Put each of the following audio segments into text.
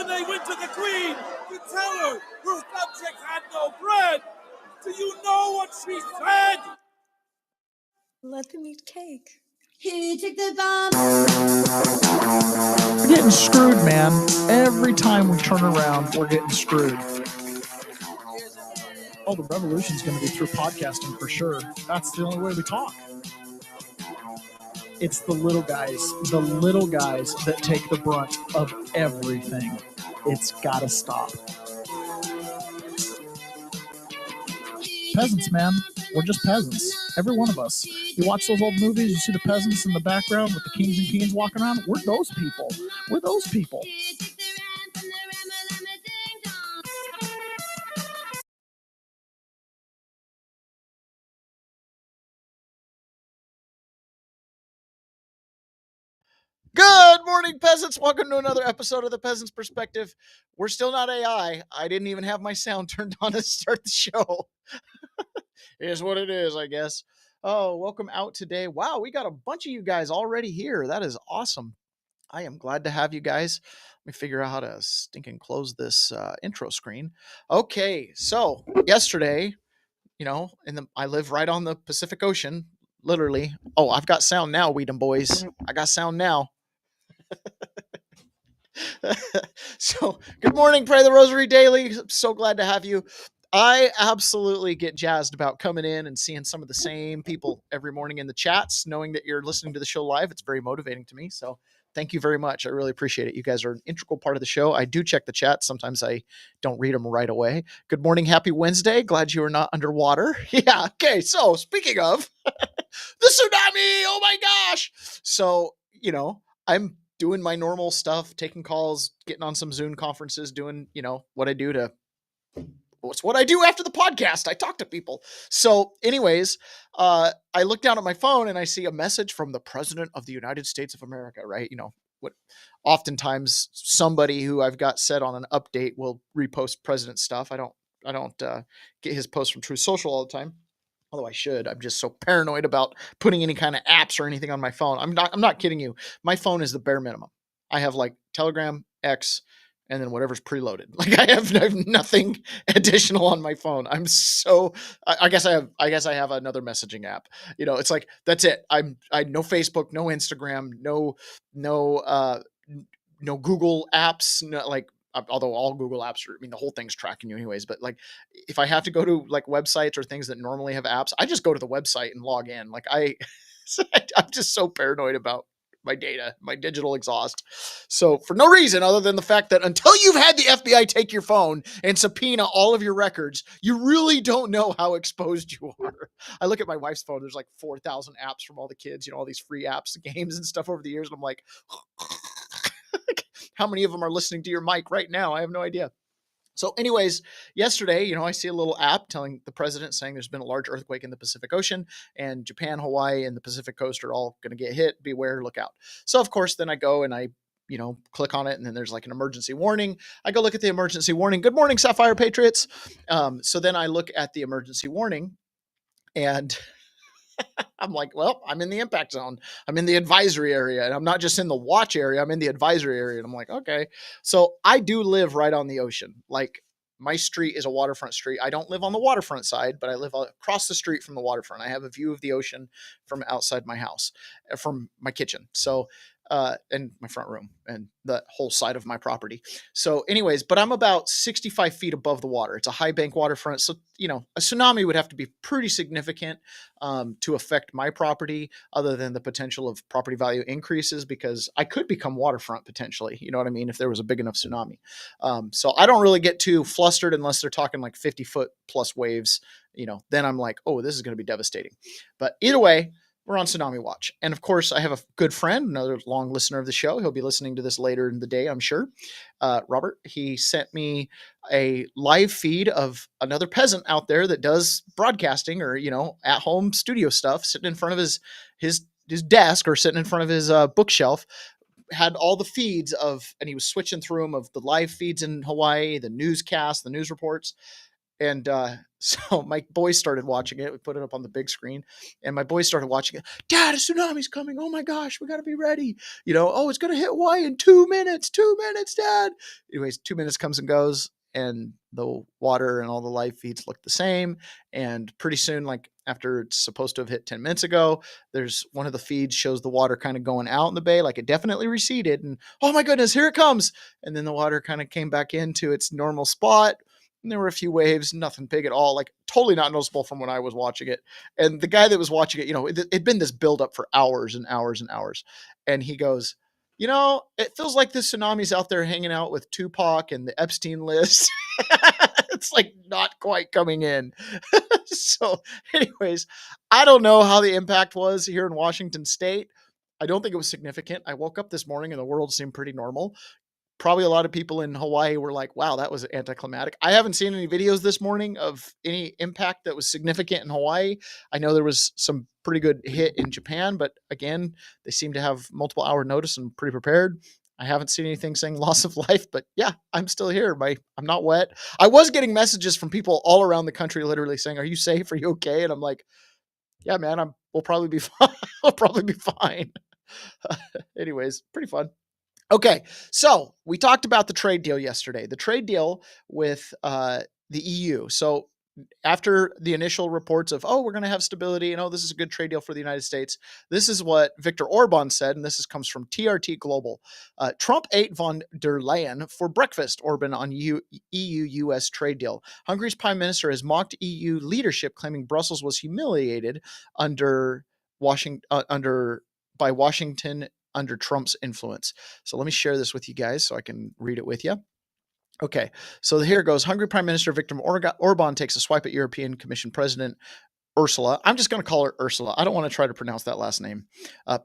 when they went to the queen to tell her her subjects had no bread. Do you know what she said? Let them eat cake. Who took the bomb? We're getting screwed, man. Every time we turn around, we're getting screwed. Oh, the revolution's going to be through podcasting for sure. That's the only way we talk. It's the little guys that take the brunt of everything. It's got to stop. Peasants, man. We're just peasants. Every one of us. You watch those old movies, you see the peasants in the background with the kings and queens walking around. We're those people. We're those people. Good morning, peasants. Welcome to another episode of The Peasant's Perspective. We're still not AI. I didn't even have my sound turned on to start the show. It is what it is, I guess. Oh, welcome out today. Wow, we got a bunch of you guys already here. That is awesome. I am glad to have you guys. Let me figure out how to stinking close this intro screen. Okay, so yesterday, I live right on the Pacific Ocean, literally. Oh, I've got sound now, Weedham boys. I got sound now. So, good morning, Pray the Rosary Daily. I'm so glad to have you. I absolutely get jazzed about coming in and seeing some of the same people every morning in the chats, knowing that you're listening to the show live. It's very motivating to me. So thank you very much. I really appreciate it. You guys are an integral part of the show. I do check the chat. Sometimes I don't read them right away. Good morning. Happy Wednesday. Glad you are not underwater. Yeah. Okay. So speaking of the tsunami, oh my gosh. So, I'm doing my normal stuff, taking calls, getting on some Zoom conferences, doing, what I do to It's what I do after the podcast. I talk to people. So anyways, I look down at my phone and I see a message from the President of the United States of America, right? What oftentimes somebody who I've got set on an update will repost president stuff. I don't get his posts from Truth Social all the time. Although I should. I'm just so paranoid about putting any kind of apps or anything on my phone. I'm not kidding you. My phone is the bare minimum. I have like Telegram, X, and then whatever's preloaded. Like I have nothing additional on my phone. I guess I have another messaging app. It's like that's it. I no Facebook, no Instagram, no Google apps. Although all Google apps the whole thing's tracking you anyways. But like, if I have to go to like websites or things that normally have apps, I just go to the website and log in. Like I'm just so paranoid about my data, my digital exhaust. So for no reason other than the fact that until you've had the FBI take your phone and subpoena all of your records, you really don't know how exposed you are. I look at my wife's phone. There's like 4,000 apps from all the kids, all these free apps, games and stuff over the years. And I'm like, how many of them are listening to your mic right now? I have no idea. So anyways, yesterday, I see a little app telling the president saying there's been a large earthquake in the Pacific Ocean and Japan, Hawaii, and the Pacific coast are all going to get hit. Beware, look out. So of course, then I go and I, click on it and then there's like an emergency warning. I go look at the emergency warning. Good morning, Sapphire Patriots. So then I look at the emergency warning and I'm like, well, I'm in the impact zone. I'm in the advisory area and I'm not just in the watch area. I'm in the advisory area. And I'm like, okay. So I do live right on the ocean. Like my street is a waterfront street. I don't live on the waterfront side, but I live across the street from the waterfront. I have a view of the ocean from outside my house, from my kitchen. So, and my front room and the whole side of my property. So anyways, but I'm about 65 feet above the water. It's a high bank waterfront. So, a tsunami would have to be pretty significant to affect my property other than the potential of property value increases because I could become waterfront potentially, you know what I mean? If there was a big enough tsunami. So I don't really get too flustered unless they're talking like 50 foot plus waves, then I'm like, oh, this is going to be devastating. But either way, we're on Tsunami Watch. And of course, I have a good friend, another long listener of the show. He'll be listening to this later in the day, I'm sure. Robert, he sent me a live feed of another peasant out there that does broadcasting or, at home studio stuff, sitting in front of his desk or sitting in front of his bookshelf, had all the feeds and he was switching through them of the live feeds in Hawaii, the newscasts, the news reports. And so my boys started watching it. We put it up on the big screen, and my boys started watching it. Dad, a tsunami's coming. Oh my gosh, we got to be ready. Oh, it's going to hit Hawaii in 2 minutes. 2 minutes, Dad. Anyways, 2 minutes comes and goes, and the water and all the live feeds look the same. And pretty soon, like after it's supposed to have hit 10 minutes ago, there's one of the feeds shows the water kind of going out in the bay, like it definitely receded. And oh my goodness, here it comes. And then the water kind of came back into its normal spot. And there were a few waves, nothing big at all, like totally not noticeable from when I was watching it. And the guy that was watching it, it'd been this buildup for hours and hours and hours. And he goes, it feels like this tsunami's out there hanging out with Tupac and the Epstein list. It's like not quite coming in. So anyways, I don't know how the impact was here in Washington State. I don't think it was significant. I woke up this morning and the world seemed pretty normal. Probably a lot of people in Hawaii were like, wow, that was anticlimactic. I haven't seen any videos this morning of any impact that was significant in Hawaii. I know there was some pretty good hit in Japan, but again, they seem to have multiple hour notice and pretty prepared. I haven't seen anything saying loss of life, but yeah, I'm still here. I'm not wet. I was getting messages from people all around the country literally saying, are you safe? Are you okay? And I'm like, yeah, man, we'll probably be fine. I'll probably be fine. Anyways, pretty fun. Okay, so we talked about the trade deal yesterday, the trade deal with the EU. So after the initial reports of, we're going to have stability and, this is a good trade deal for the United States, this is what Viktor Orban said, and this comes from TRT Global. Trump ate von der Leyen for breakfast, Orban on EU-US trade deal. Hungary's prime minister has mocked EU leadership, claiming Brussels was humiliated by Washington under Trump's influence. So let me share this with you guys so I can read it with you. Okay, so here it goes. Hungary Prime Minister Viktor Orban takes a swipe at European Commission President Ursula. I'm just going to call her Ursula. I don't want to try to pronounce that last name.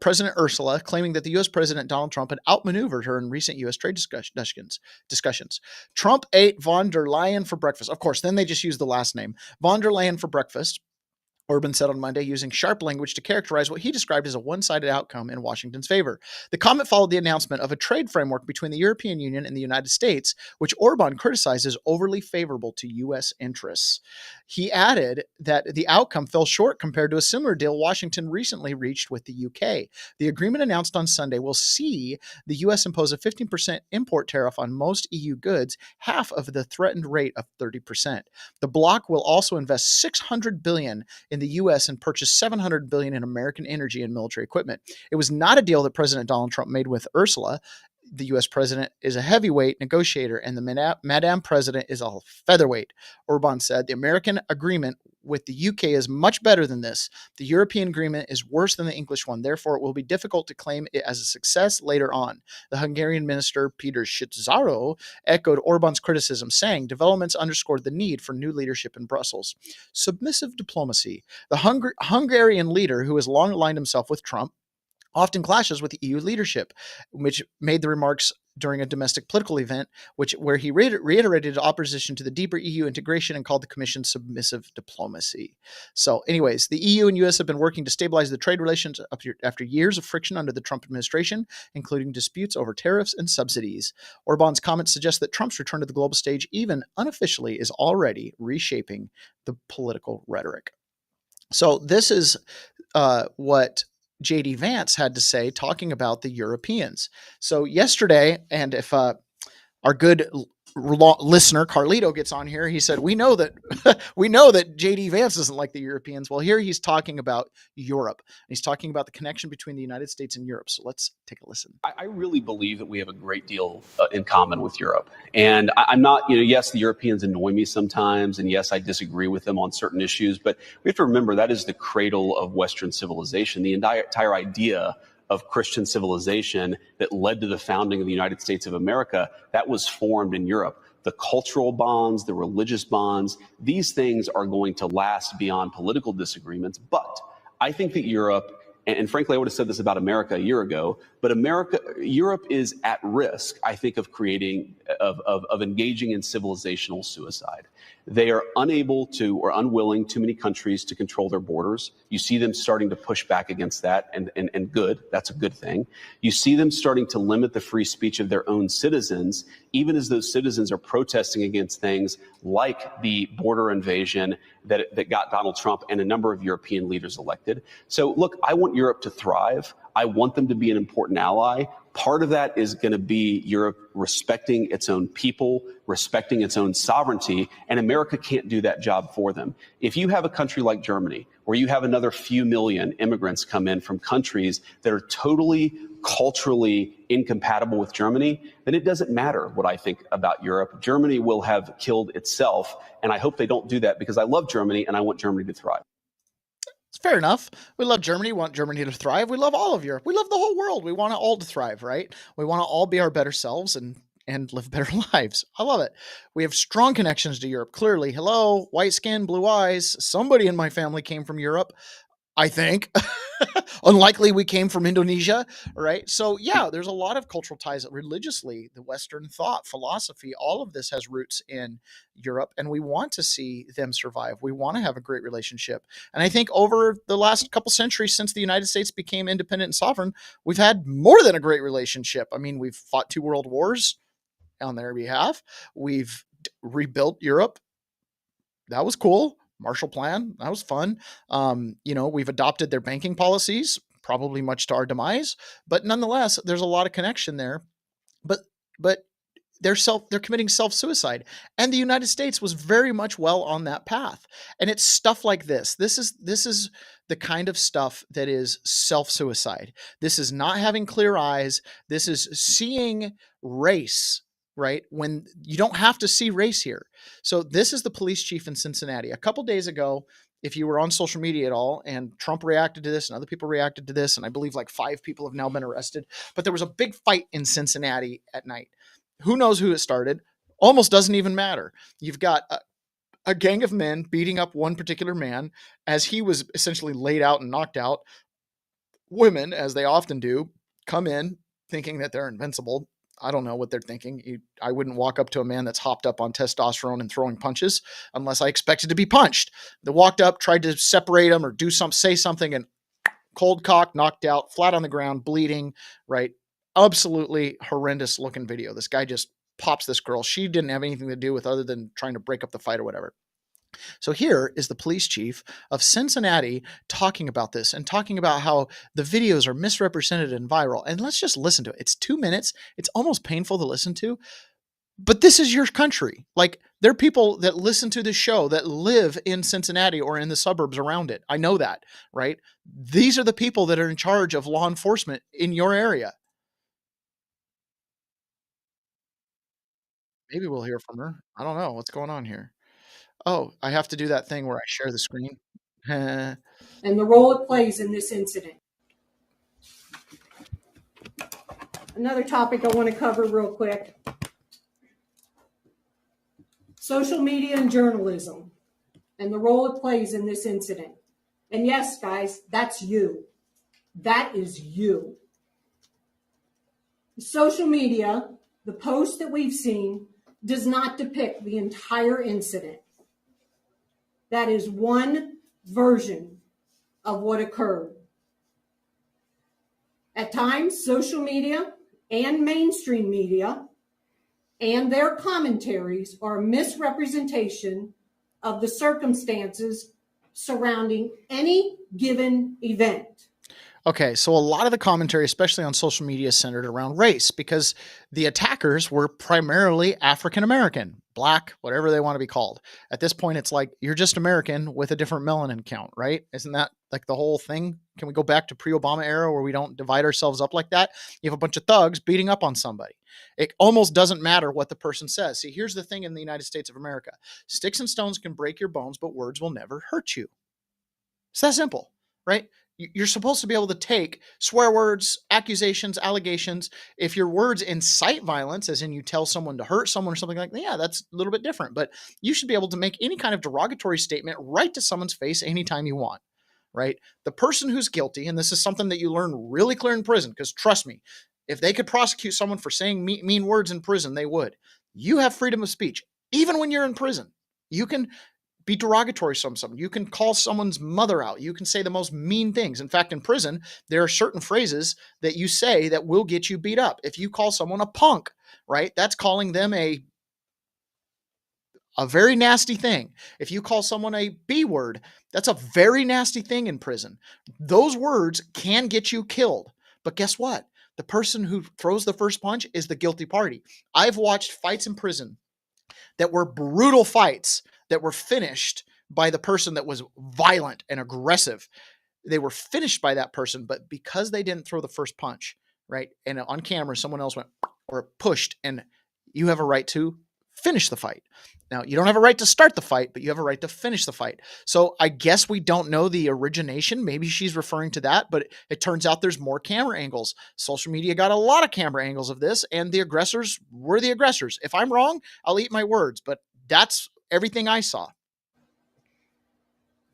President Ursula, claiming that the U.S. President Donald Trump had outmaneuvered her in recent U.S. trade discussions. Trump ate von der Leyen for breakfast. Of course, then they just use the last name. Von der Leyen for breakfast, Orban said on Monday, using sharp language to characterize what he described as a one-sided outcome in Washington's favor. The comment followed the announcement of a trade framework between the European Union and the United States, which Orban criticized as overly favorable to U.S. interests. He added that the outcome fell short compared to a similar deal Washington recently reached with the UK. The agreement announced on Sunday will see the U.S. impose a 15% import tariff on most EU goods, half of the threatened rate of 30%. The bloc will also invest $600 billion in the U.S. and purchase $700 billion in American energy and military equipment. It was not a deal that President Donald Trump made with Ursula. The U.S. president is a heavyweight negotiator, and the Madam President is a featherweight, Orban said. The American agreement with the UK is much better than this. The European agreement is worse than the English one. Therefore, it will be difficult to claim it as a success later on. The Hungarian minister, Peter Schiff, echoed Orban's criticism, saying developments underscored the need for new leadership in Brussels. Submissive diplomacy. The Hungarian leader, who has long aligned himself with Trump, often clashes with EU leadership, which made the remarks during a domestic political event, where he reiterated opposition to the deeper EU integration and called the Commission submissive diplomacy. So anyways, the EU and US have been working to stabilize the trade relations after years of friction under the Trump administration, including disputes over tariffs and subsidies. Orban's comments suggest that Trump's return to the global stage, even unofficially, is already reshaping the political rhetoric. So this is what J.D. Vance had to say talking about the Europeans. So yesterday, and if our good listener Carlito gets on here, he said, we know that J.D. Vance doesn't like the Europeans. Well, here he's talking about Europe. He's talking about the connection between the United States and Europe. So let's take a listen. I really believe that we have a great deal in common with Europe. And I'm not, yes, the Europeans annoy me sometimes. And yes, I disagree with them on certain issues. But we have to remember that is the cradle of Western civilization. The entire idea of Christian civilization that led to the founding of the United States of America, that was formed in Europe. The cultural bonds, the religious bonds, these things are going to last beyond political disagreements. But I think that Europe, and frankly, I would have said this about America a year ago, but Europe is at risk, I think, of engaging in civilizational suicide. They are unable to or unwilling, too many countries, to control their borders. You see them starting to push back against that, and good. That's a good thing. You see them starting to limit the free speech of their own citizens, even as those citizens are protesting against things like the border invasion that got Donald Trump and a number of European leaders elected. So look, I want Europe to thrive. I want them to be an important ally. Part of that is going to be Europe respecting its own people, respecting its own sovereignty, and America can't do that job for them. If you have a country like Germany, where you have another few million immigrants come in from countries that are totally culturally incompatible with Germany, then it doesn't matter what I think about Europe. Germany will have killed itself, and I hope they don't do that, because I love Germany and I want Germany to thrive. It's fair enough. We love Germany, want Germany to thrive. We love all of Europe. We love the whole world. We want it all to thrive, right? We want to all be our better selves and live better lives. I love it. We have strong connections to Europe. Clearly, hello, white skin, blue eyes. Somebody in my family came from Europe, I think. Unlikely we came from Indonesia, right? So yeah, there's a lot of cultural ties religiously. The Western thought, philosophy, all of this has roots in Europe, and we want to see them survive. We want to have a great relationship. And I think over the last couple centuries since the United States became independent and sovereign, we've had more than a great relationship. I mean, we've fought 2 world wars on their behalf. We've rebuilt Europe. That was cool. Marshall Plan, that was fun. We've adopted their banking policies, probably much to our demise, but nonetheless, there's a lot of connection there. But they're committing self-suicide, and the United States was very much well on that path. And it's stuff like this. This is the kind of stuff that is self-suicide. This is not having clear eyes. This is seeing race, right? When you don't have to see race here. So this is the police chief in Cincinnati. A couple days ago, if you were on social media at all, and Trump reacted to this and other people reacted to this, and I believe like 5 people have now been arrested, but there was a big fight in Cincinnati at night. Who knows who it started? Almost doesn't even matter. You've got a gang of men beating up one particular man as he was essentially laid out and knocked out. Women, as they often do, come in thinking that they're invincible. I don't know what they're thinking. I wouldn't walk up to a man that's hopped up on testosterone and throwing punches unless I expected to be punched. They walked up, tried to separate him or say something, and cold cock, knocked out, flat on the ground, bleeding, right? Absolutely horrendous looking video. This guy just pops this girl. She didn't have anything to do with other than trying to break up the fight or whatever. So here is the police chief of Cincinnati talking about this and talking about how the videos are misrepresented and viral. And let's just listen to it. It's 2 minutes. It's almost painful to listen to, but this is your country. Like, there are people that listen to this show that live in Cincinnati or in the suburbs around it. I know that, right? These are the people that are in charge of law enforcement in your area. Maybe we'll hear from her. I don't know what's going on here. Oh, I have to do that thing where I share the screen. And the role it plays in this incident. Another topic I want to cover real quick. Social media and journalism and the role it plays in this incident. And yes, guys, that's you. That is you. Social media, the post that we've seen, does not depict the entire incident. That is one version of what occurred. At times, social media and mainstream media and their commentaries are a misrepresentation of the circumstances surrounding any given event. Okay, so a lot of the commentary, especially on social media, is centered around race because the attackers were primarily African American, black, whatever they want to be called. At this point, it's like you're just American with a different melanin count, right? Isn't that like the whole thing? Can we go back to pre-Obama era where we don't divide ourselves up like that? You have a bunch of thugs beating up on somebody. It almost doesn't matter what the person says. See, here's the thing in the United States of America. Sticks and stones can break your bones, but words will never hurt you. It's that simple, right? You're supposed to be able to take swear words, accusations, allegations. If your words incite violence, as in you tell someone to hurt someone or something like that, yeah, that's a little bit different. But you should be able to make any kind of derogatory statement right to someone's face anytime you want, right? The person who's guilty, and this is something that you learn really clear in prison, because trust me, if they could prosecute someone for saying mean words in prison, they would. You have freedom of speech, even when you're in prison. You can be derogatory to someone. You can call someone's mother out. You can say the most mean things. In fact, in prison, there are certain phrases that you say that will get you beat up. If you call someone a punk, right, that's calling them a very nasty thing. If you call someone a B word, that's a very nasty thing in prison. Those words can get you killed. But guess what? The person who throws the first punch is the guilty party. I've watched fights in prison that were brutal fights that were finished by the person that was violent and aggressive. They were finished by that person, but because they didn't throw the first punch, right? And on camera, someone else went or pushed, and you have a right to finish the fight. Now, you don't have a right to start the fight, but you have a right to finish the fight. So I guess we don't know the origination. Maybe she's referring to that, but it turns out there's more camera angles. Social media got a lot of camera angles of this, and the aggressors were the aggressors. If I'm wrong, I'll eat my words, but that's everything I saw.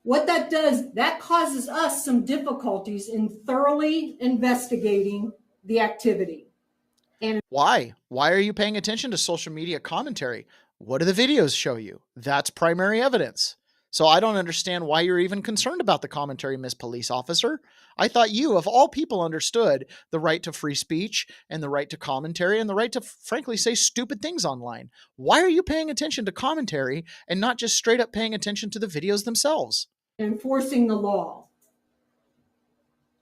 What that does, that causes us some difficulties in thoroughly investigating the activity. And why? Why are you paying attention to social media commentary? What do the videos show you? That's primary evidence. So I don't understand why you're even concerned about the commentary, Miss Police Officer. I thought you, of all people, understood the right to free speech and the right to commentary and the right to, frankly, say stupid things online. Why are you paying attention to commentary and not just straight up paying attention to the videos themselves? enforcing the law.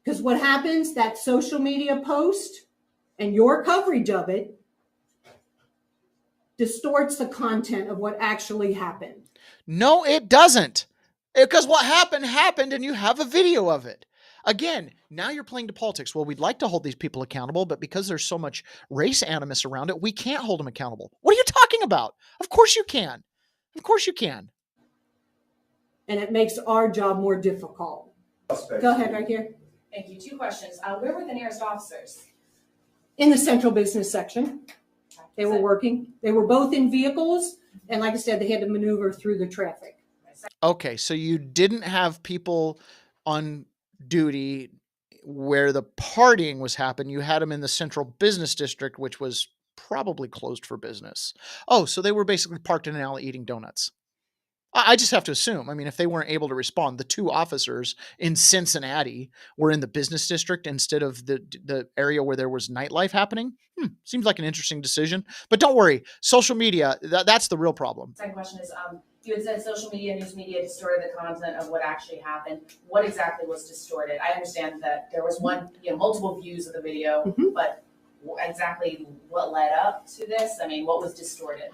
Because what happens, that social media post and your coverage of it distorts the content of what actually happened. No, it doesn't. Because what happened, and you have a video of it. Again, now you're playing to politics. Well, we'd like to hold these people accountable, but because there's so much race animus around it, we can't hold them accountable. What are you talking about? Of course you can. Of course you can. And it makes our job more difficult. Go ahead, right here. Thank you. 2 questions. Where were the nearest officers? In the central business section. They were working. They were both in vehicles. And like I said, they had to maneuver through the traffic. Okay, so you didn't have people on duty where the partying was happening. You had them in the central business district, which was probably closed for business. Oh, so they were basically parked in an alley eating donuts. I just have to assume. I mean, if they weren't able to respond, the 2 officers in Cincinnati were in the business district instead of the area where there was nightlife happening. Seems like an interesting decision. But don't worry, social media, that's the real problem. Second question is, you had said social media, news media distorted the content of what actually happened. What exactly was distorted? I understand that there was multiple views of the video, but exactly what led up to this? I mean, what was distorted?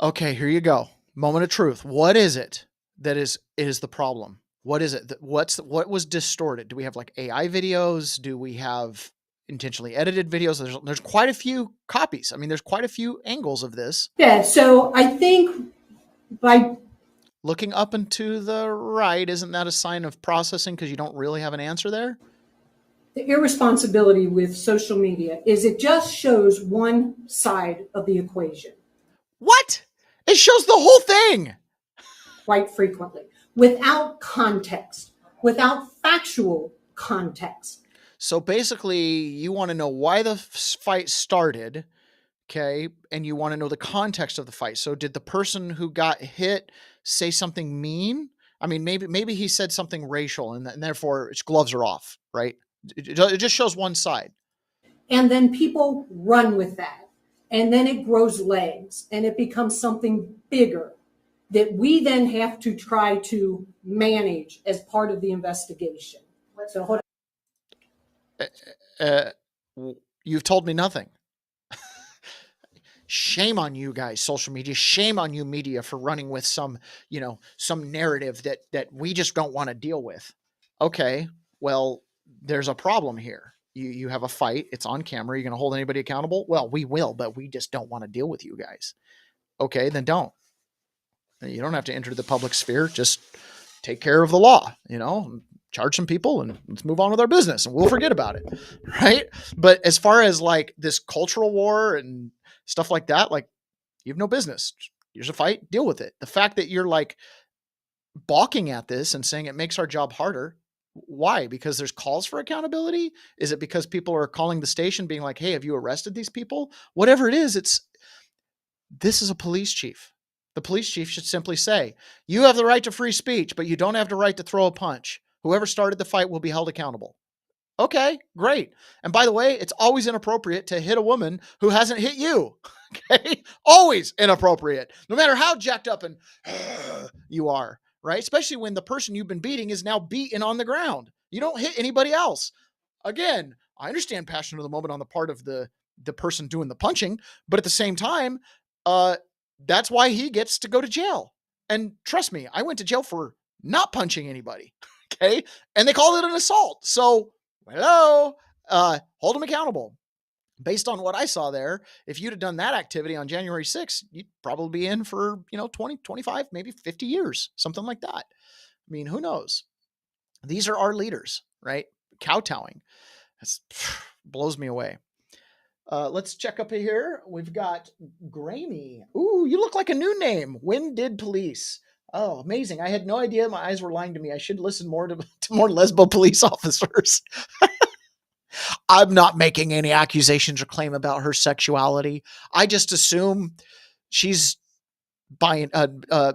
Okay, here you go. Moment of truth. What is it that is the problem? What is it? What was distorted? Do we have like AI videos? Do we have intentionally edited videos? There's quite a few copies. I mean, there's quite a few angles of this. Yeah, so I think by looking up and to the right, isn't that a sign of processing because you don't really have an answer there? the irresponsibility with social media is it just shows one side of the equation. What? It shows the whole thing. Quite frequently, without context, without factual context. So basically, you want to know why the fight started, okay? And you want to know the context of the fight. So did the person who got hit say something mean? I mean, maybe he said something racial, and therefore its gloves are off, right? It just shows one side. And then people run with that. And then it grows legs, and it becomes something bigger that we then have to try to manage as part of the investigation. So hold on. You've told me nothing. Shame on you guys, social media. Shame on you, media, for running with some narrative that we just don't want to deal with. Okay, well, there's a problem here. You have a fight. It's on camera. Are you going to hold anybody accountable? Well, we will, but we just don't want to deal with you guys. Okay, then don't. You don't have to enter the public sphere. Just take care of the law, charge some people and let's move on with our business and we'll forget about it. Right. But as far as like this cultural war and stuff like that, like you have no business. Here's a fight, deal with it. The fact that you're like balking at this and saying it makes our job harder. Why? Because there's calls for accountability? Is it because people are calling the station being like, hey, have you arrested these people? Whatever it is, this is a police chief. The police chief should simply say, you have the right to free speech, but you don't have the right to throw a punch. Whoever started the fight will be held accountable. Okay, great. And by the way, it's always inappropriate to hit a woman who hasn't hit you. Okay, always inappropriate, no matter how jacked up and you are, right? Especially when the person you've been beating is now beaten on the ground. You don't hit anybody else. Again, I understand passion of the moment on the part of the person doing the punching, but at the same time, that's why he gets to go to jail. And trust me, I went to jail for not punching anybody. Okay, and they called it an assault. So hello, hold him accountable. Based on what I saw there, if you'd have done that activity on January 6th, you'd probably be in for, 20, 25, maybe 50 years, something like that. I mean, who knows? These are our leaders, right? Kowtowing. That blows me away. Let's check up here. We've got Grammy. Ooh, you look like a new name. When did police? Oh, amazing. I had no idea. My eyes were lying to me. I should listen more to more lesbo police officers. I'm not making any accusations or claim about her sexuality. I just assume she's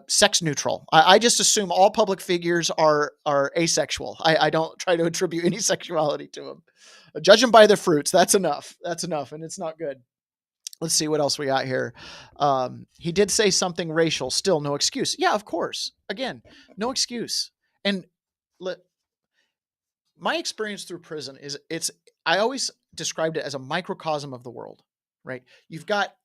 sex neutral. I just assume all public figures are asexual. I don't try to attribute any sexuality to them. Judge them by their fruits. That's enough. That's enough. And it's not good. Let's see what else we got here. He did say something racial. Still no excuse. Yeah, of course. Again, no excuse. And my experience through prison is I always described it as a microcosm of the world, right? You've got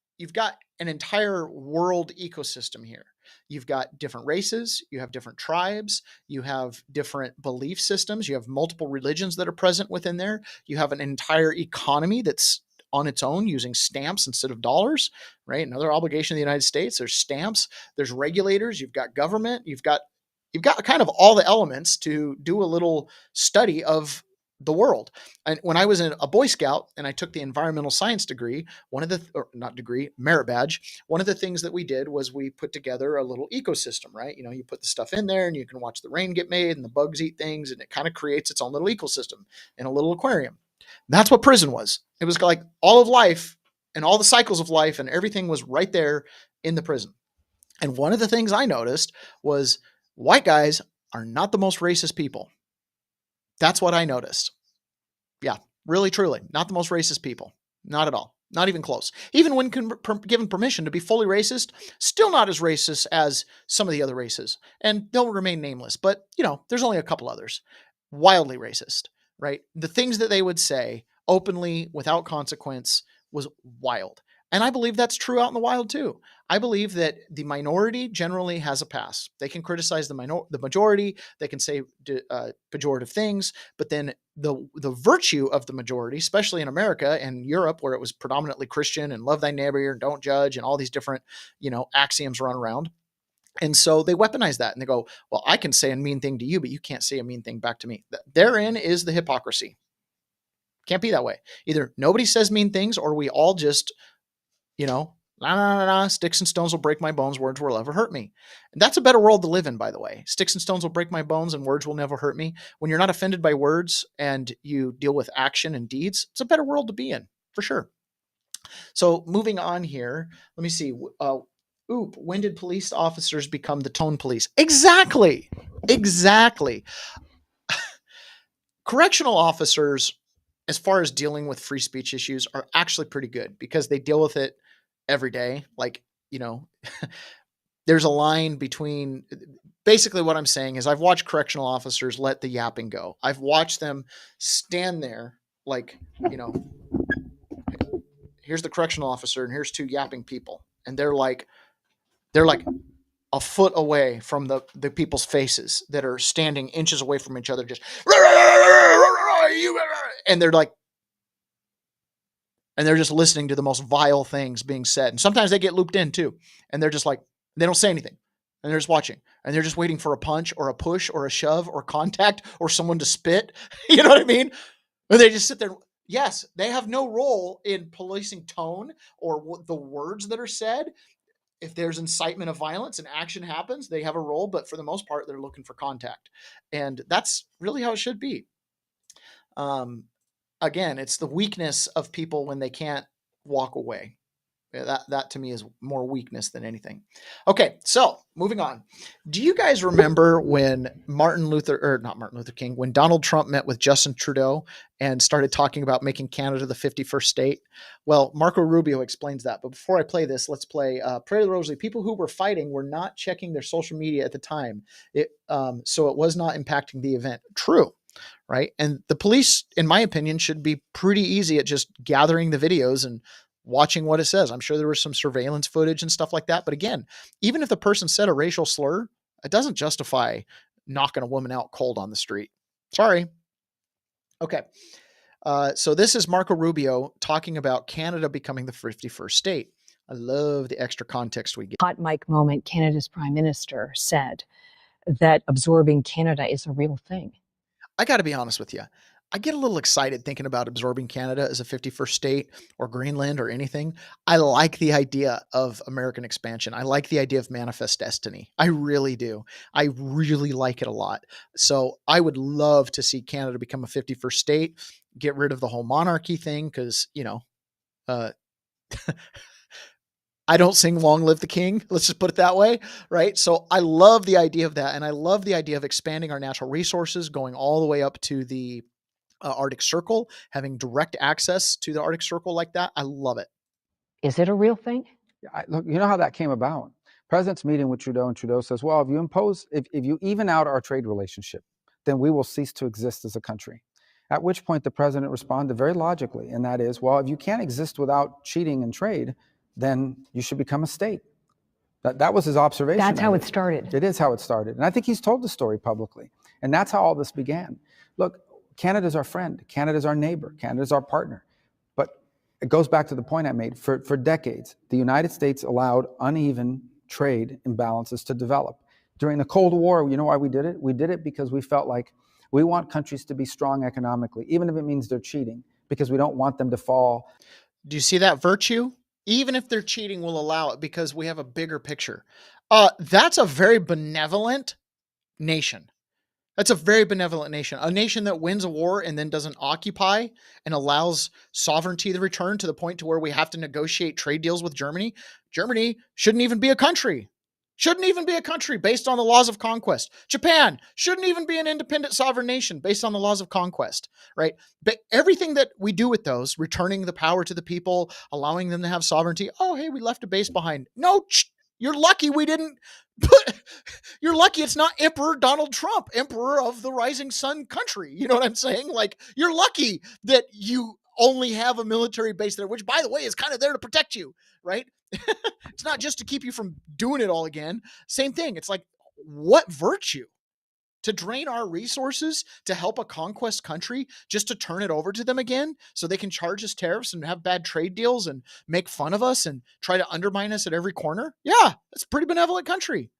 an entire world ecosystem here. You've got different races, you have different tribes, you have different belief systems, you have multiple religions that are present within there. You have an entire economy that's on its own using stamps instead of dollars, right? Another obligation of the United States, there's stamps, there's regulators, you've got government, you've got kind of all the elements to do a little study of the world. And when I was a Boy Scout and I took the environmental science degree, merit badge, one of the things that we did was we put together a little ecosystem, right? You put the stuff in there and you can watch the rain get made and the bugs eat things, and it kind of creates its own little ecosystem in a little aquarium. And that's what prison was. It was like all of life and all the cycles of life and everything was right there in the prison. And one of the things I noticed was white guys are not the most racist people. That's what I noticed. Yeah, really, truly, not the most racist people. Not at all. Not even close. Even when given permission to be fully racist, still not as racist as some of the other races. And they'll remain nameless. But, there's only a couple others. Wildly racist, right? The things that they would say openly without consequence was wild. And I believe that's true out in the wild too. I believe that the minority generally has a pass. They can criticize the majority. They can say pejorative things, but then the virtue of the majority, especially in America and Europe, where it was predominantly Christian and love thy neighbor and don't judge and all these different, axioms run around. And so they weaponize that and they go, well, I can say a mean thing to you, but you can't say a mean thing back to me. Therein is the hypocrisy. Can't be that way. Either nobody says mean things or we all just sticks and stones will break my bones, words will never hurt me. And that's a better world to live in, by the way. Sticks and stones will break my bones and words will never hurt me. When you're not offended by words and you deal with action and deeds, it's a better world to be in, for sure. So moving on here, let me see. When did police officers become the tone police? Exactly. Correctional officers, as far as dealing with free speech issues, are actually pretty good because they deal with it every day. Like, there's a line between, basically what I'm saying is I've watched correctional officers let the yapping go. I've watched them stand there like, here's the correctional officer and here's two yapping people. And they're like a foot away from the people's faces that are standing inches away from each other, just, and they're just listening to the most vile things being said. And sometimes they get looped in too. And they're just like, they don't say anything. And they're just watching. And they're just waiting for a punch or a push or a shove or contact or someone to spit. You know what I mean? And they just sit there. Yes, they have no role in policing tone or the words that are said. If there's incitement of violence and action happens, they have a role. But for the most part, they're looking for contact. And that's really how it should be. Again, it's the weakness of people when they can't walk away. That to me is more weakness than anything. Okay, so moving on. Do you guys remember when when Donald Trump met with Justin Trudeau and started talking about making Canada the 51st state? Well, Marco Rubio explains that. But before I play this, let's play Pray to Rosalie. People who were fighting were not checking their social media at the time. So it was not impacting the event. True. Right. And the police, in my opinion, should be pretty easy at just gathering the videos and watching what it says. I'm sure there was some surveillance footage and stuff like that. But again, even if the person said a racial slur, it doesn't justify knocking a woman out cold on the street. Sorry. Okay. So this is Marco Rubio talking about Canada becoming the 51st state. I love the extra context we get. Hot mic moment, Canada's prime minister said that absorbing Canada is a real thing. I got to be honest with you. I get a little excited thinking about absorbing Canada as a 51st state or Greenland or anything. I like the idea of American expansion. I like the idea of manifest destiny. I really do. I really like it a lot. So I would love to see Canada become a 51st state, get rid of the whole monarchy thing because, I don't sing Long Live the King. Let's just put it that way, right? So I love the idea of that. And I love the idea of expanding our natural resources, going all the way up to the Arctic Circle, having direct access to the Arctic Circle like that. I love it. Is it a real thing? Yeah, look, you know how that came about? President's meeting with Trudeau, and Trudeau says, well, if you even out our trade relationship, then we will cease to exist as a country. At which point the president responded very logically, and that is, well, if you can't exist without cheating in trade, then you should become a state. That was his observation. That's how it started. It is how it started. And I think he's told the story publicly. And that's how all this began. Look, Canada's our friend. Canada's our neighbor. Canada's our partner. But it goes back to the point I made. For decades, the United States allowed uneven trade imbalances to develop. During the Cold War, you know why we did it? We did it because we felt like we want countries to be strong economically, even if it means they're cheating, because we don't want them to fall. Do you see that virtue? Even if they're cheating, we'll allow it because we have a bigger picture. That's a very benevolent nation. That's a very benevolent nation. A nation that wins a war and then doesn't occupy and allows sovereignty to return to the point to where we have to negotiate trade deals with Germany. Germany shouldn't even be a country. Shouldn't even be a country based on the laws of conquest. Japan shouldn't even be an independent sovereign nation based on the laws of conquest, right? But everything that we do with those, returning the power to the people, allowing them to have sovereignty. Oh, hey, we left a base behind. No, you're lucky we didn't. You're lucky it's not Emperor Donald Trump, Emperor of the Rising Sun country. You know what I'm saying? Like, you're lucky that you only have a military base there, which, by the way, is kind of there to protect you, right? It's not just to keep you from doing it all again. Same thing. It's like, what virtue to drain our resources to help a conquest country just to turn it over to them again so they can charge us tariffs and have bad trade deals and make fun of us and try to undermine us at every corner? Yeah, that's a pretty benevolent country.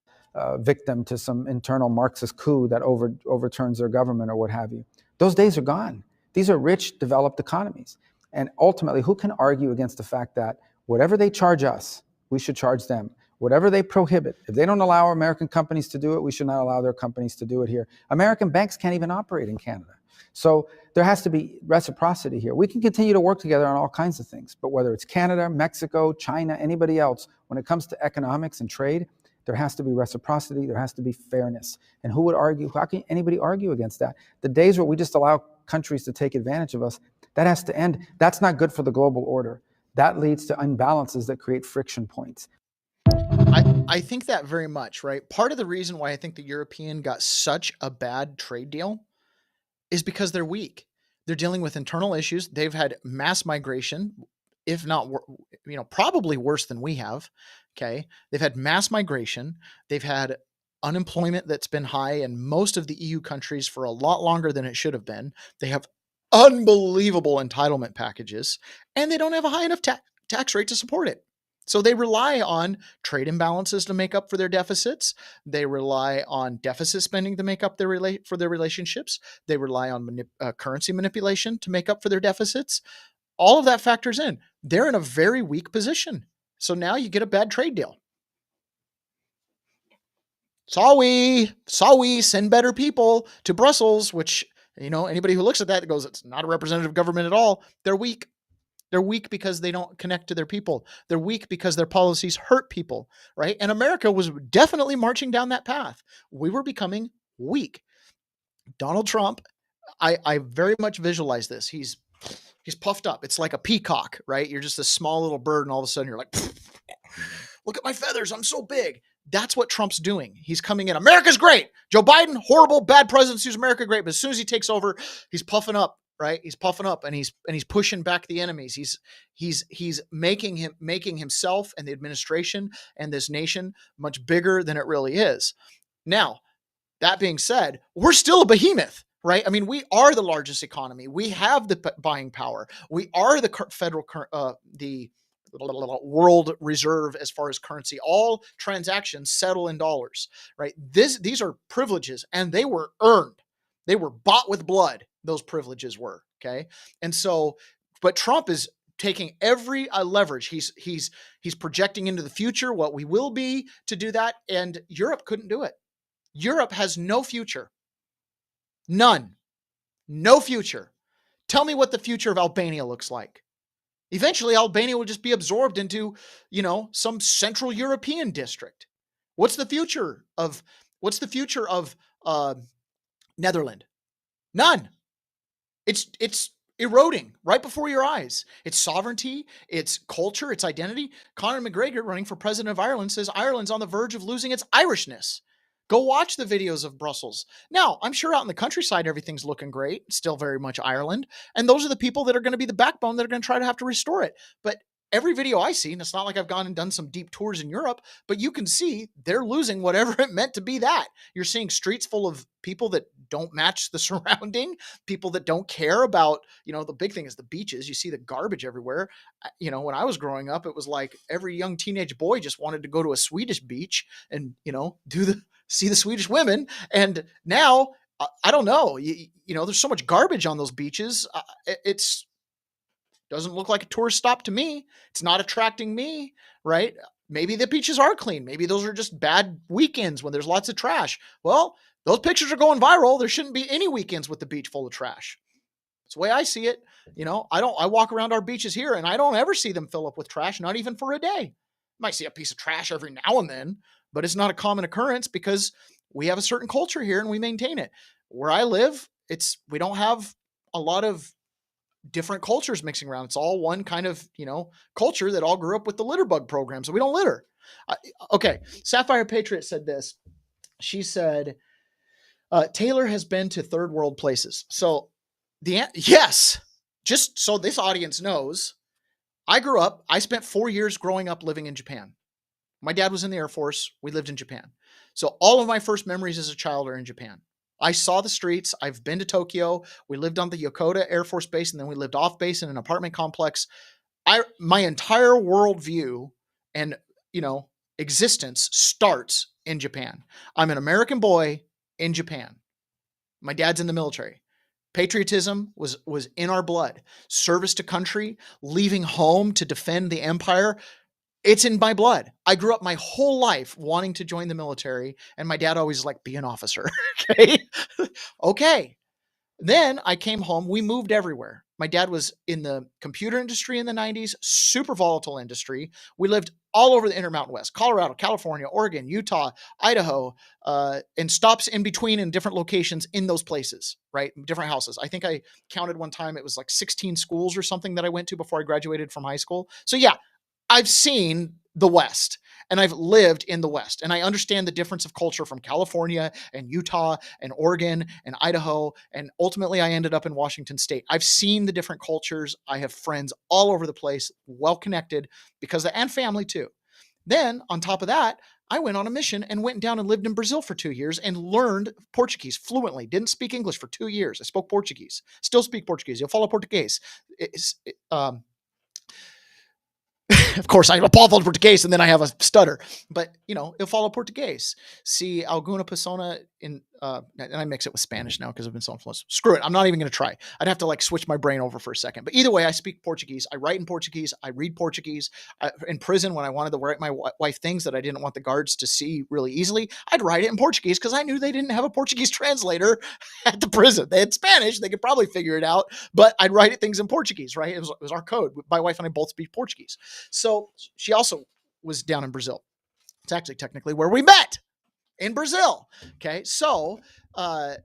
Victim to some internal Marxist coup that overturns their government or what have you. Those days are gone. These are rich, developed economies. And ultimately, who can argue against the fact that whatever they charge us, we should charge them? Whatever they prohibit, if they don't allow American companies to do it, we should not allow their companies to do it here. American banks can't even operate in Canada. So there has to be reciprocity here. We can continue to work together on all kinds of things, but whether it's Canada, Mexico, China, anybody else, when it comes to economics and trade, there has to be reciprocity, there has to be fairness. And who would argue, how can anybody argue against that? The days where we just allow countries to take advantage of us, that has to end. That's not good for the global order. That leads to imbalances that create friction points. I think that very much, right? Part of the reason why I think the European got such a bad trade deal is because they're weak. They're dealing with internal issues. They've had mass migration, if not, probably worse than we have. Okay. They've had mass migration. They've had unemployment that's been high in most of the EU countries for a lot longer than it should have been. They have unbelievable entitlement packages, and they don't have a high enough tax rate to support it. So they rely on trade imbalances to make up for their deficits. They rely on deficit spending to make up for their relationships. They rely on currency manipulation to make up for their deficits. All of that factors in. They're in a very weak position. So now you get a bad trade deal. Saw we send better people to Brussels, which, anybody who looks at that goes, it's not a representative government at all. They're weak. They're weak because they don't connect to their people. They're weak because their policies hurt people, right? And America was definitely marching down that path. We were becoming weak. Donald Trump, I very much visualize this. He's puffed up. It's like a peacock, right? You're just a small little bird, and all of a sudden you're like, look at my feathers. I'm so big. That's what Trump's doing. He's coming in. America's great. Joe Biden, horrible, bad president, who's America great. But as soon as he takes over, he's puffing up, right? He's puffing up, and he's pushing back the enemies. He's making himself and the administration and this nation much bigger than it really is. Now, that being said, we're still a behemoth, right? I mean, we are the largest economy. We have the buying power. We are the federal, the world reserve as far as currency. All transactions settle in dollars, right? These are privileges, and they were earned. They were bought with blood. Those privileges were, okay? And so, but Trump is taking every leverage. He's projecting into the future what we will be to do that, and Europe couldn't do it. Europe has no future. None. No future. Tell me what the future of Albania looks like. Eventually, Albania will just be absorbed into, some Central European district. What's the future of Netherlands? None. It's eroding right before your eyes. Its sovereignty, its culture, its identity. Conor McGregor, running for president of Ireland, says Ireland's on the verge of losing its Irishness. Go watch the videos of Brussels. Now, I'm sure out in the countryside, everything's looking great. Still very much Ireland. And those are the people that are going to be the backbone that are going to try to have to restore it. But every video I see, and it's not like I've gone and done some deep tours in Europe, but you can see they're losing whatever it meant to be that. You're seeing streets full of people that don't match the surrounding, people that don't care about, the big thing is the beaches. You see the garbage everywhere. When I was growing up, it was like every young teenage boy just wanted to go to a Swedish beach and, see the Swedish women. And now, I don't know, there's so much garbage on those beaches. It's doesn't look like a tourist stop to me. It's not attracting me, right? Maybe the beaches are clean. Maybe those are just bad weekends when there's lots of trash. Well, those pictures are going viral. There shouldn't be any weekends with the beach full of trash. It's the way I see it. I walk around our beaches here and I don't ever see them fill up with trash, not even for a day. Might see a piece of trash every now and then, but it's not a common occurrence because we have a certain culture here and we maintain it. Where I live, we don't have a lot of different cultures mixing around. It's all one kind of, culture that all grew up with the litter bug program. So we don't litter. Okay. Sapphire Patriot said this. She said, Taylor has been to third world places. So yes, just so this audience knows, I spent 4 years growing up living in Japan. My dad was in the Air Force. We lived in Japan. So all of my first memories as a child are in Japan. I saw the streets. I've been to Tokyo. We lived on the Yokota Air Force Base, and then we lived off base in an apartment complex. My entire worldview and, existence starts in Japan. I'm an American boy in Japan. My dad's in the military. Patriotism was in our blood. Service to country, leaving home to defend the empire. It's in my blood. I grew up my whole life wanting to join the military, and my dad always like, be an officer. Okay. Okay. Then I came home. We moved everywhere. My dad was in the computer industry in the 90s, super volatile industry. We lived all over the Intermountain West, Colorado, California, Oregon, Utah, Idaho, and stops in between in different locations in those places, right? Different houses. I think I counted one time, it was like 16 schools or something that I went to before I graduated from high school. So yeah, I've seen the West and I've lived in the West, and I understand the difference of culture from California and Utah and Oregon and Idaho. And ultimately I ended up in Washington State. I've seen the different cultures. I have friends all over the place, well connected and family too. Then on top of that, I went on a mission and went down and lived in Brazil for 2 years and learned Portuguese fluently. Didn't speak English for 2 years. I spoke Portuguese, still speak Portuguese. Eu falo português. Of course, I falo português and then I have a stutter, but eu falo português. Se alguma pessoa and I mix it with Spanish now because I've been so influenced. Screw it. I'm not even going to try. I'd have to like switch my brain over for a second. But either way, I speak Portuguese. I write in Portuguese. I read Portuguese. In prison, when I wanted to write my wife things that I didn't want the guards to see really easily, I'd write it in Portuguese because I knew they didn't have a Portuguese translator at the prison. They had Spanish. They could probably figure it out, but I'd write things in Portuguese, right? It was our code. My wife and I both speak Portuguese. So she also was down in Brazil. It's actually technically where we met. In Brazil. Okay. So, and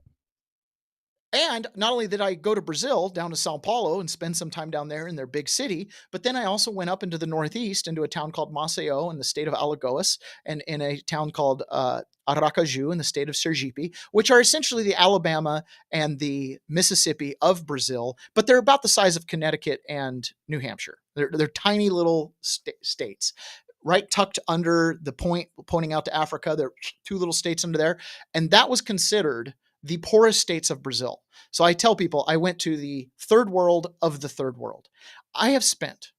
not only did I go to Brazil, down to Sao Paulo and spend some time down there in their big city, but then I also went up into the Northeast into a town called Maceió in the state of Alagoas and in a town called Aracaju in the state of Sergipe, which are essentially the Alabama and the Mississippi of Brazil, but they're about the size of Connecticut and New Hampshire. They're tiny little states. Right tucked under the point pointing out to Africa. There are two little states under there. And that was considered the poorest states of Brazil. So I tell people I went to the third world of the third world. I have spent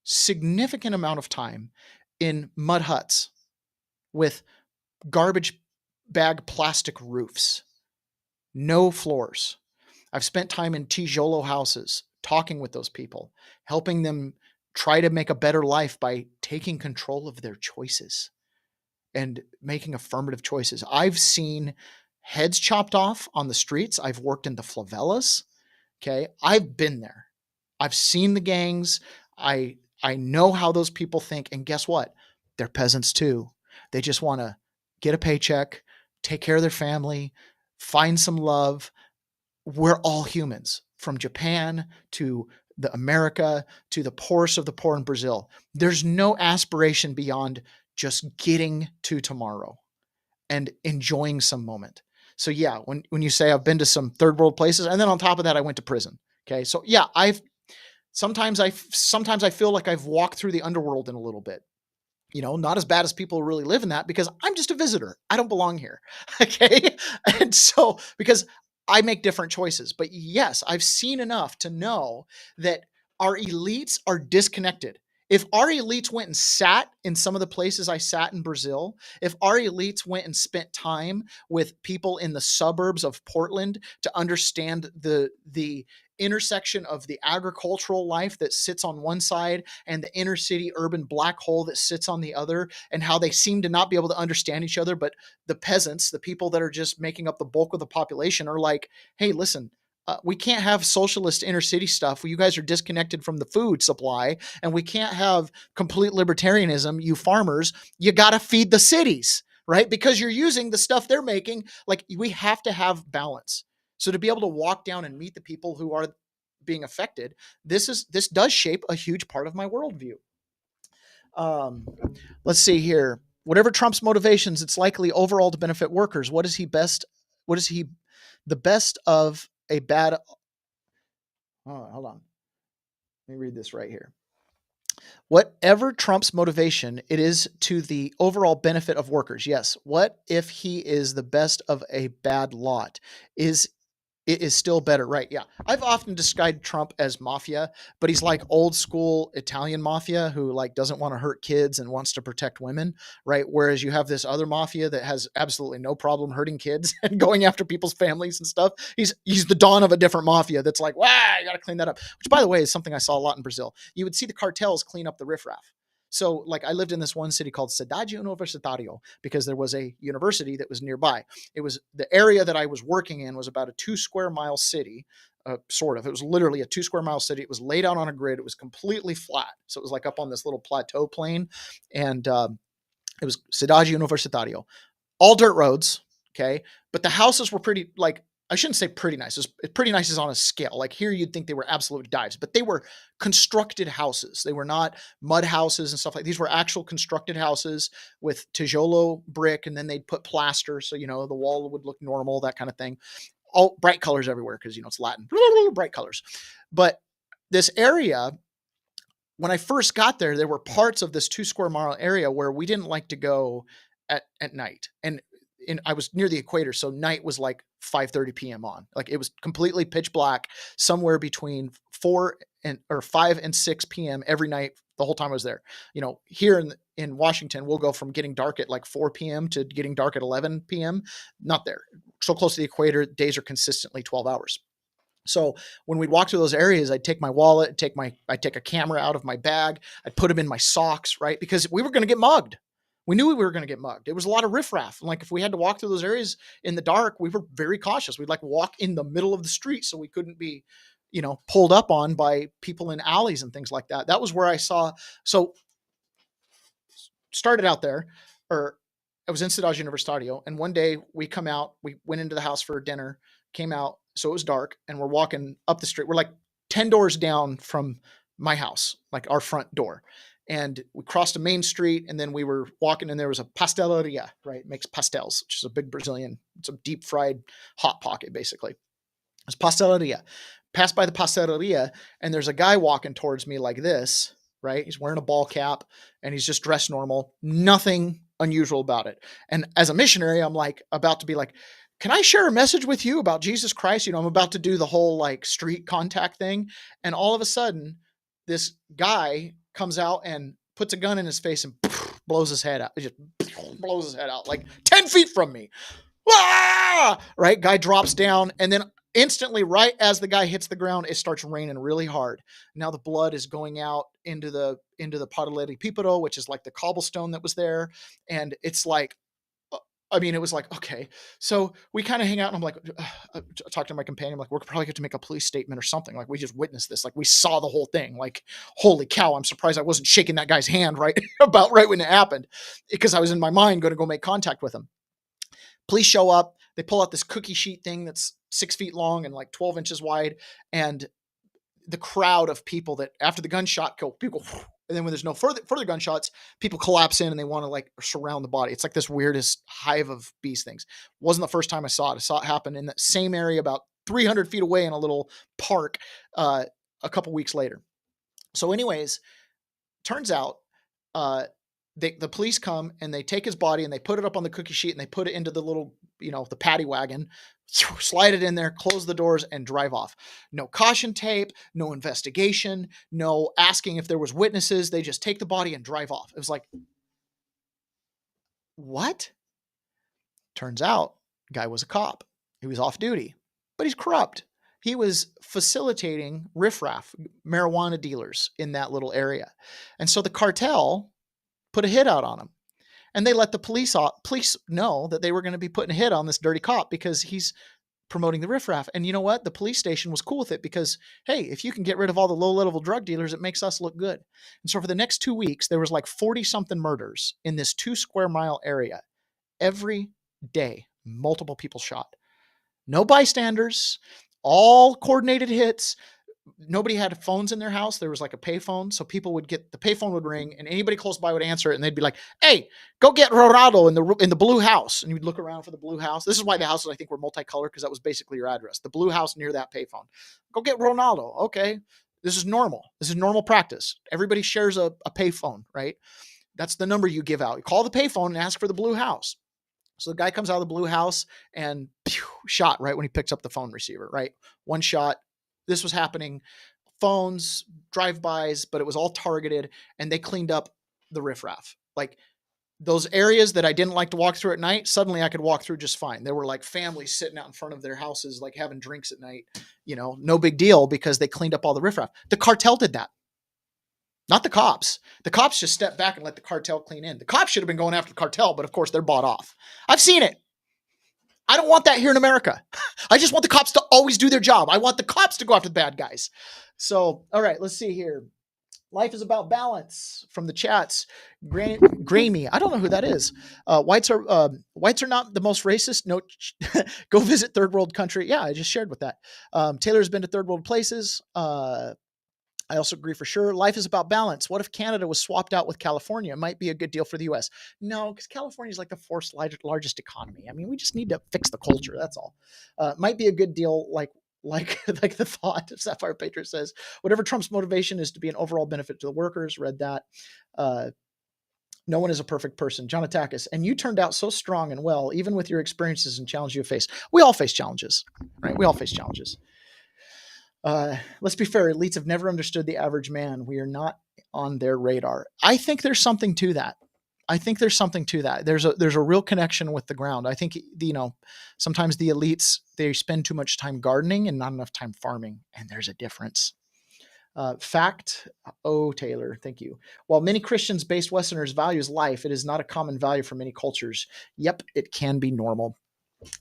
significant amount of time in mud huts with garbage bag plastic roofs, no floors. I've spent time in tijolo houses, talking with those people, helping them try to make a better life by taking control of their choices and making affirmative choices. I've seen heads chopped off on the streets. I've worked in the favelas. Okay. I've been there. I've seen the gangs. I know how those people think. And guess what? They're peasants too. They just want to get a paycheck, take care of their family, find some love. We're all humans, from Japan to the America to the poorest of the poor in Brazil. There's no aspiration beyond just getting to tomorrow and enjoying some moment. So yeah, when you say I've been to some third world places, and then on top of that, I went to prison. Okay. So yeah, sometimes I feel like I've walked through the underworld in a little bit. You know, not as bad as people who really live in that, because I'm just a visitor. I don't belong here. Okay. And so, because I make different choices, but yes, I've seen enough to know that our elites are disconnected. If our elites went and sat in some of the places I sat in Brazil, if our elites went and spent time with people in the suburbs of Portland to understand the intersection of the agricultural life that sits on one side and the inner city urban black hole that sits on the other, and how they seem to not be able to understand each other, but the peasants, the people that are just making up the bulk of the population, are like, hey, listen, we can't have socialist inner city stuff. You guys are disconnected from the food supply, and we can't have complete libertarianism. You farmers, you got to feed the cities, right? Because you're using the stuff they're making. Like, we have to have balance. So to be able to walk down and meet the people who are being affected, this does shape a huge part of my worldview. Let's see here. Whatever Trump's motivations, it's likely overall to benefit workers. What is he the best of a bad? Oh, hold on. Let me read this right here. Whatever Trump's motivation, it is to the overall benefit of workers. Yes. What if he is the best of a bad lot? It is still better, right? Yeah. I've often described Trump as mafia, but he's like old school Italian mafia who like doesn't want to hurt kids and wants to protect women, right? Whereas you have this other mafia that has absolutely no problem hurting kids and going after people's families and stuff. He's the dawn of a different mafia that's like, wow, I got to clean that up. Which, by the way, is something I saw a lot in Brazil. You would see the cartels clean up the riffraff. So like I lived in this one city called Cidade Universitario because there was a university that was nearby. It was the area that I was working in was about a 2 square mile city, sort of. It was literally a 2 square mile city. It was laid out on a grid. It was completely flat. So it was like up on this little plateau plain. And it was Cidade Universitario. All dirt roads, okay? But the houses were pretty, like, I shouldn't say pretty nice. Pretty nice is on a scale. Like here, you'd think they were absolute dives, but they were constructed houses. They were not mud houses and stuff like these. Were actual constructed houses with tijolo brick, and then they'd put plaster, so the wall would look normal, that kind of thing. All bright colors everywhere because it's Latin, bright colors. But this area, when I first got there, there were parts of this 2 square mile area where we didn't like to go at night, and I was near the equator, so night was like 5:30 p.m. on. Like it was completely pitch black, somewhere between 5 and 6 p.m. every night the whole time I was there. Here in Washington, we'll go from getting dark at like 4 p.m. to getting dark at 11 p.m. Not there. so close to the equator, days are consistently 12 hours. So when we'd walk through those areas, I'd take my wallet, I'd take a camera out of my bag, I'd put them in my socks, right? Because we were going to get mugged. We knew we were going to get mugged. It was a lot of riffraff. Like if we had to walk through those areas in the dark, we were very cautious. We'd like walk in the middle of the street so we couldn't be, pulled up on by people in alleys and things like that. That was where I saw. So started out there, or I was in Cidade Universitario, and one day we went into the house for dinner, came out, so it was dark, and we're walking up the street. We're like 10 doors down from my house, like our front door. And we crossed a main street, and then we were walking, and there was a pastelaria, right? It makes pastels, which is a big Brazilian, it's a deep fried hot pocket, basically. It's pastelaria. Passed by the pastelaria, and there's a guy walking towards me like this, right? He's wearing a ball cap, and he's just dressed normal. Nothing unusual about it. And as a missionary, I'm like about to be like, can I share a message with you about Jesus Christ? I'm about to do the whole like street contact thing. And all of a sudden, this guy comes out and puts a gun in his face and blows his head out. It just blows his head out like 10 feet from me. Ah! Right? Guy drops down, and then instantly, right as the guy hits the ground, it starts raining really hard. Now the blood is going out into the Padaleri Pipero, which is like the cobblestone that was there. And it's like, it was like, okay. So we kind of hang out, and I'm like, talk to my companion. I'm like, we're probably going to make a police statement or something. Like we just witnessed this. Like we saw the whole thing. Like, holy cow. I'm surprised I wasn't shaking that guy's hand right when it happened, because I was in my mind going to go make contact with him. Police show up. They pull out this cookie sheet thing that's 6 feet long and like 12 inches wide. And the crowd of people that after the gunshot kill people, and then when there's no further gunshots, people collapse in and they want to like surround the body. It's like this weirdest hive of bees things. Wasn't the first time I saw it. I saw it happen in that same area about 300 feet away in a little park a couple weeks later. So anyways, turns out the police come and they take his body and they put it up on the cookie sheet and they put it into the little, the paddy wagon, slide it in there, close the doors, and drive off. No caution tape, no investigation, no asking if there was witnesses. They just take the body and drive off. It was like, what? Turns out, guy was a cop. He was off duty, but he's corrupt. He was facilitating riffraff, marijuana dealers in that little area. And so the cartel put a hit out on him. And they let the police know that they were going to be putting a hit on this dirty cop because he's promoting the riffraff. And you know what? The police station was cool with it because, hey, if you can get rid of all the low-level drug dealers, it makes us look good. And so for the next 2 weeks, there was like 40-something murders in this 2-square-mile area. Every day, multiple people shot. No bystanders, all coordinated hits. Nobody had phones in their house. There was like a payphone. So people would get, the payphone would ring and anybody close by would answer it. And they'd be like, hey, go get Ronaldo in the blue house. And you'd look around for the blue house. This is why the houses, I think, were multicolored, because that was basically your address. The blue house near that payphone. Go get Ronaldo. Okay. This is normal. This is normal practice. Everybody shares a payphone, right? That's the number you give out. You call the payphone and ask for the blue house. So the guy comes out of the blue house and shot right when he picks up the phone receiver, right? One shot. This was happening, phones, drive-bys, but it was all targeted, and they cleaned up the riffraff. Like those areas that I didn't like to walk through at night, suddenly I could walk through just fine. There were like families sitting out in front of their houses, like having drinks at night, no big deal because they cleaned up all the riffraff. The cartel did that. Not the cops. The cops just stepped back and let the cartel clean in. The cops should have been going after the cartel, but of course they're bought off. I've seen it. I don't want that here in America. I just want the cops to always do their job. I want the cops to go after the bad guys. So, all right, let's see here. Life is about balance from the chats. Grammy, I don't know who that is. Whites are not the most racist. No, go visit third world country. Yeah, I just shared with that. Taylor's been to third world places. I also agree for sure. Life is about balance. What if Canada was swapped out with California? It might be a good deal for the U.S. No, because California is like the fourth largest economy. I mean, we just need to fix the culture. That's all. Might be a good deal, like the thought. Sapphire Patriot says, whatever Trump's motivation is to be an overall benefit to the workers. Read that. No one is a perfect person. John Atakis. And you turned out so strong and well, even with your experiences and challenges you face. We all face challenges, right? We all face challenges. Let's be fair. Elites have never understood the average man. We are not on their radar. I think there's something to that. I think there's something to that. There's a real connection with the ground. I think, sometimes the elites, they spend too much time gardening and not enough time farming, and there's a difference. Fact. Oh, Taylor, thank you. While many Christians based Westerners values life, it is not a common value for many cultures. Yep, it can be normal.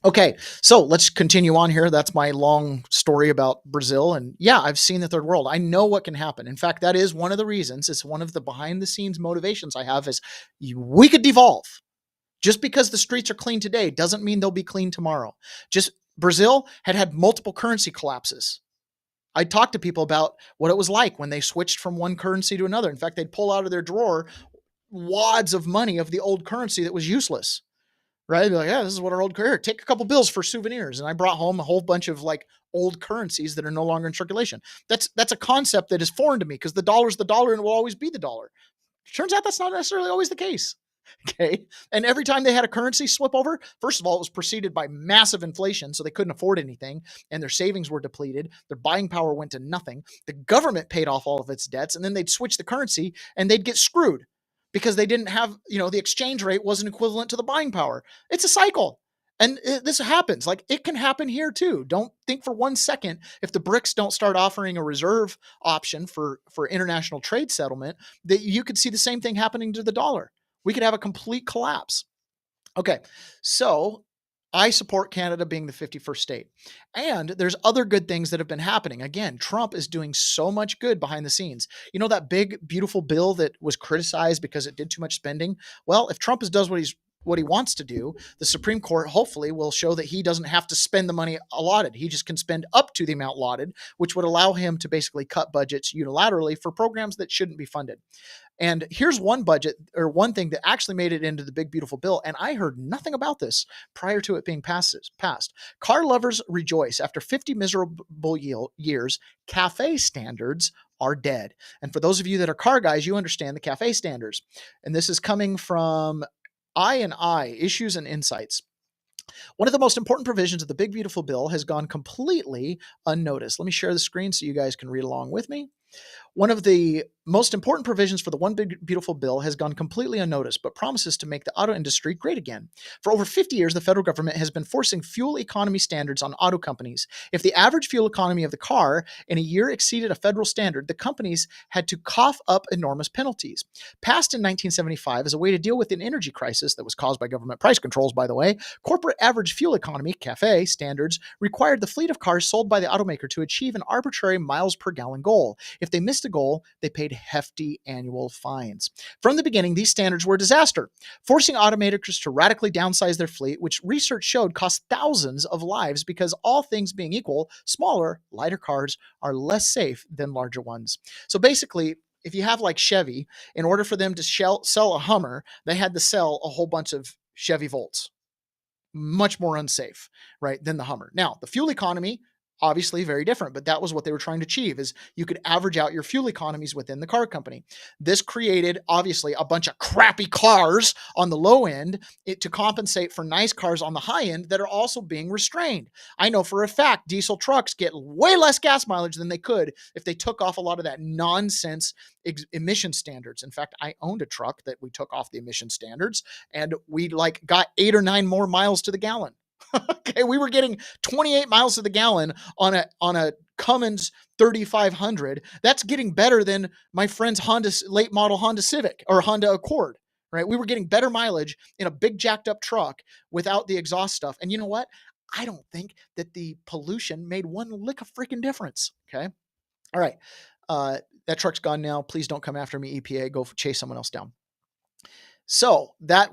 Okay, so let's continue on here. That's my long story about Brazil. And yeah, I've seen the third world. I know what can happen. In fact, that is one of the reasons. It's one of the behind the scenes motivations I have is we could devolve. Just because the streets are clean today doesn't mean they'll be clean tomorrow. Just Brazil had multiple currency collapses. I talked to people about what it was like when they switched from one currency to another. In fact, they'd pull out of their drawer wads of money of the old currency that was useless. Right? They'd be like, yeah, this is what our old currency. Take a couple bills for souvenirs. And I brought home a whole bunch of like old currencies that are no longer in circulation. That's a concept that is foreign to me because the dollar's the dollar and it will always be the dollar. Turns out that's not necessarily always the case. Okay. And every time they had a currency slip over, first of all, it was preceded by massive inflation. So they couldn't afford anything and their savings were depleted. Their buying power went to nothing. The government paid off all of its debts and then they'd switch the currency and they'd get screwed because they didn't have, the exchange rate wasn't equivalent to the buying power. It's a cycle. And this happens. Like it can happen here too. Don't think for 1 second if the BRICS don't start offering a reserve option for international trade settlement that you could see the same thing happening to the dollar. We could have a complete collapse. Okay, so I support Canada being the 51st state. And there's other good things that have been happening. Again, Trump is doing so much good behind the scenes. You know that big, beautiful bill that was criticized because it did too much spending? Well, if Trump does what he wants to do, the Supreme Court hopefully will show that he doesn't have to spend the money allotted. He just can spend up to the amount allotted, which would allow him to basically cut budgets unilaterally for programs that shouldn't be funded. And here's one budget or one thing that actually made it into the big, beautiful bill. And I heard nothing about this prior to it being passed. Car lovers rejoice. After 50 miserable years, cafe standards are dead. And for those of you that are car guys, you understand the cafe standards. And this is coming from I&I, Issues and Insights. One of the most important provisions of the big, beautiful bill has gone completely unnoticed. Let me share the screen so you guys can read along with me. One of the most important provisions for the One Big Beautiful Bill has gone completely unnoticed, but promises to make the auto industry great again. For over 50 years, the federal government has been forcing fuel economy standards on auto companies. If the average fuel economy of the car in a year exceeded a federal standard, the companies had to cough up enormous penalties. Passed in 1975 as a way to deal with an energy crisis that was caused by government price controls, by the way, corporate average fuel economy, CAFE, standards required the fleet of cars sold by the automaker to achieve an arbitrary miles per gallon goal. If they missed a goal, they paid hefty annual fines. From the beginning, these standards were a disaster, forcing automakers to radically downsize their fleet, which research showed cost thousands of lives because all things being equal, smaller, lighter cars are less safe than larger ones. So basically, if you have like Chevy, in order for them to sell a Hummer, they had to sell a whole bunch of Chevy Volts. Much more unsafe, right, than the Hummer. Now, the fuel economy, obviously very different, but that was what they were trying to achieve, is you could average out your fuel economies within the car company. This created obviously a bunch of crappy cars on the low end to compensate for nice cars on the high end that are also being restrained. I know for a fact diesel trucks get way less gas mileage than they could if they took off a lot of that nonsense emission standards. In fact, I owned a truck that we took off the emission standards and we got 8 or 9 more miles to the gallon. Okay, we were getting 28 miles to the gallon on a Cummins 3500. That's getting better than my friend's late model Honda Civic or Honda Accord, right? We were getting better mileage in a big jacked up truck without the exhaust stuff. And you know what? I don't think that the pollution made one lick of freaking difference. Okay. All right. That truck's gone now. Please don't come after me, EPA. Go chase someone else down. So that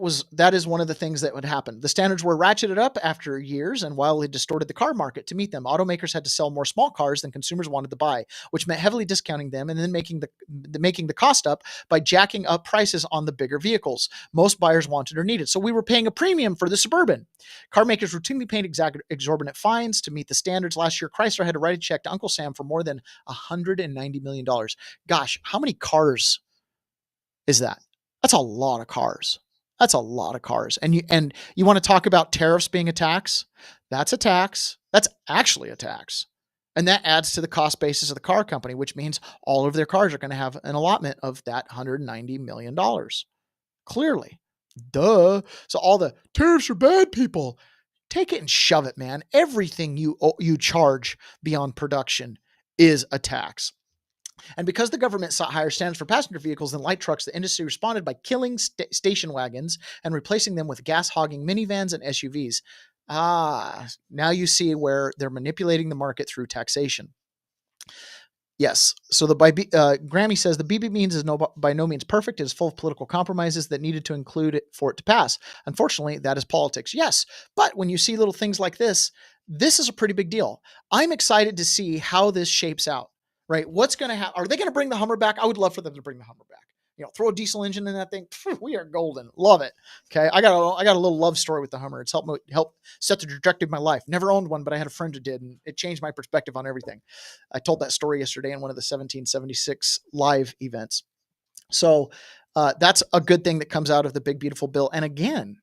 is one of the things that would happen. The standards were ratcheted up after years, and while it distorted the car market to meet them, automakers had to sell more small cars than consumers wanted to buy, which meant heavily discounting them and then making the cost up by jacking up prices on the bigger vehicles most buyers wanted or needed. So we were paying a premium for the Suburban. Car makers routinely paid exorbitant fines to meet the standards. Last year, Chrysler had to write a check to Uncle Sam for more than $190 million. Gosh, how many cars is that? That's a lot of cars. That's a lot of cars. And you want to talk about tariffs being a tax? That's a tax. That's actually a tax. And that adds to the cost basis of the car company, which means all of their cars are going to have an allotment of that $190 million. Clearly. Duh. So all the tariffs are bad, people. Take it and shove it, man. Everything you charge beyond production is a tax. And because the government sought higher standards for passenger vehicles than light trucks, the industry responded by killing station wagons and replacing them with gas-hogging minivans and SUVs. Now you see where they're manipulating the market through taxation. Yes. So Grammy says the BB means is by no means perfect. It is full of political compromises that needed to include it for it to pass. Unfortunately, that is politics. Yes. But when you see little things like this is a pretty big deal. I'm excited to see how this shapes out, right? What's going to happen? Are they going to bring the Hummer back? I would love for them to bring the Hummer back. Throw a diesel engine in that thing. We are golden. Love it. Okay. I got a little love story with the Hummer. It's helped set the trajectory of my life. Never owned one, but I had a friend who did, and it changed my perspective on everything. I told that story yesterday in one of the 1776 live events. So that's a good thing that comes out of the big, beautiful bill. And again,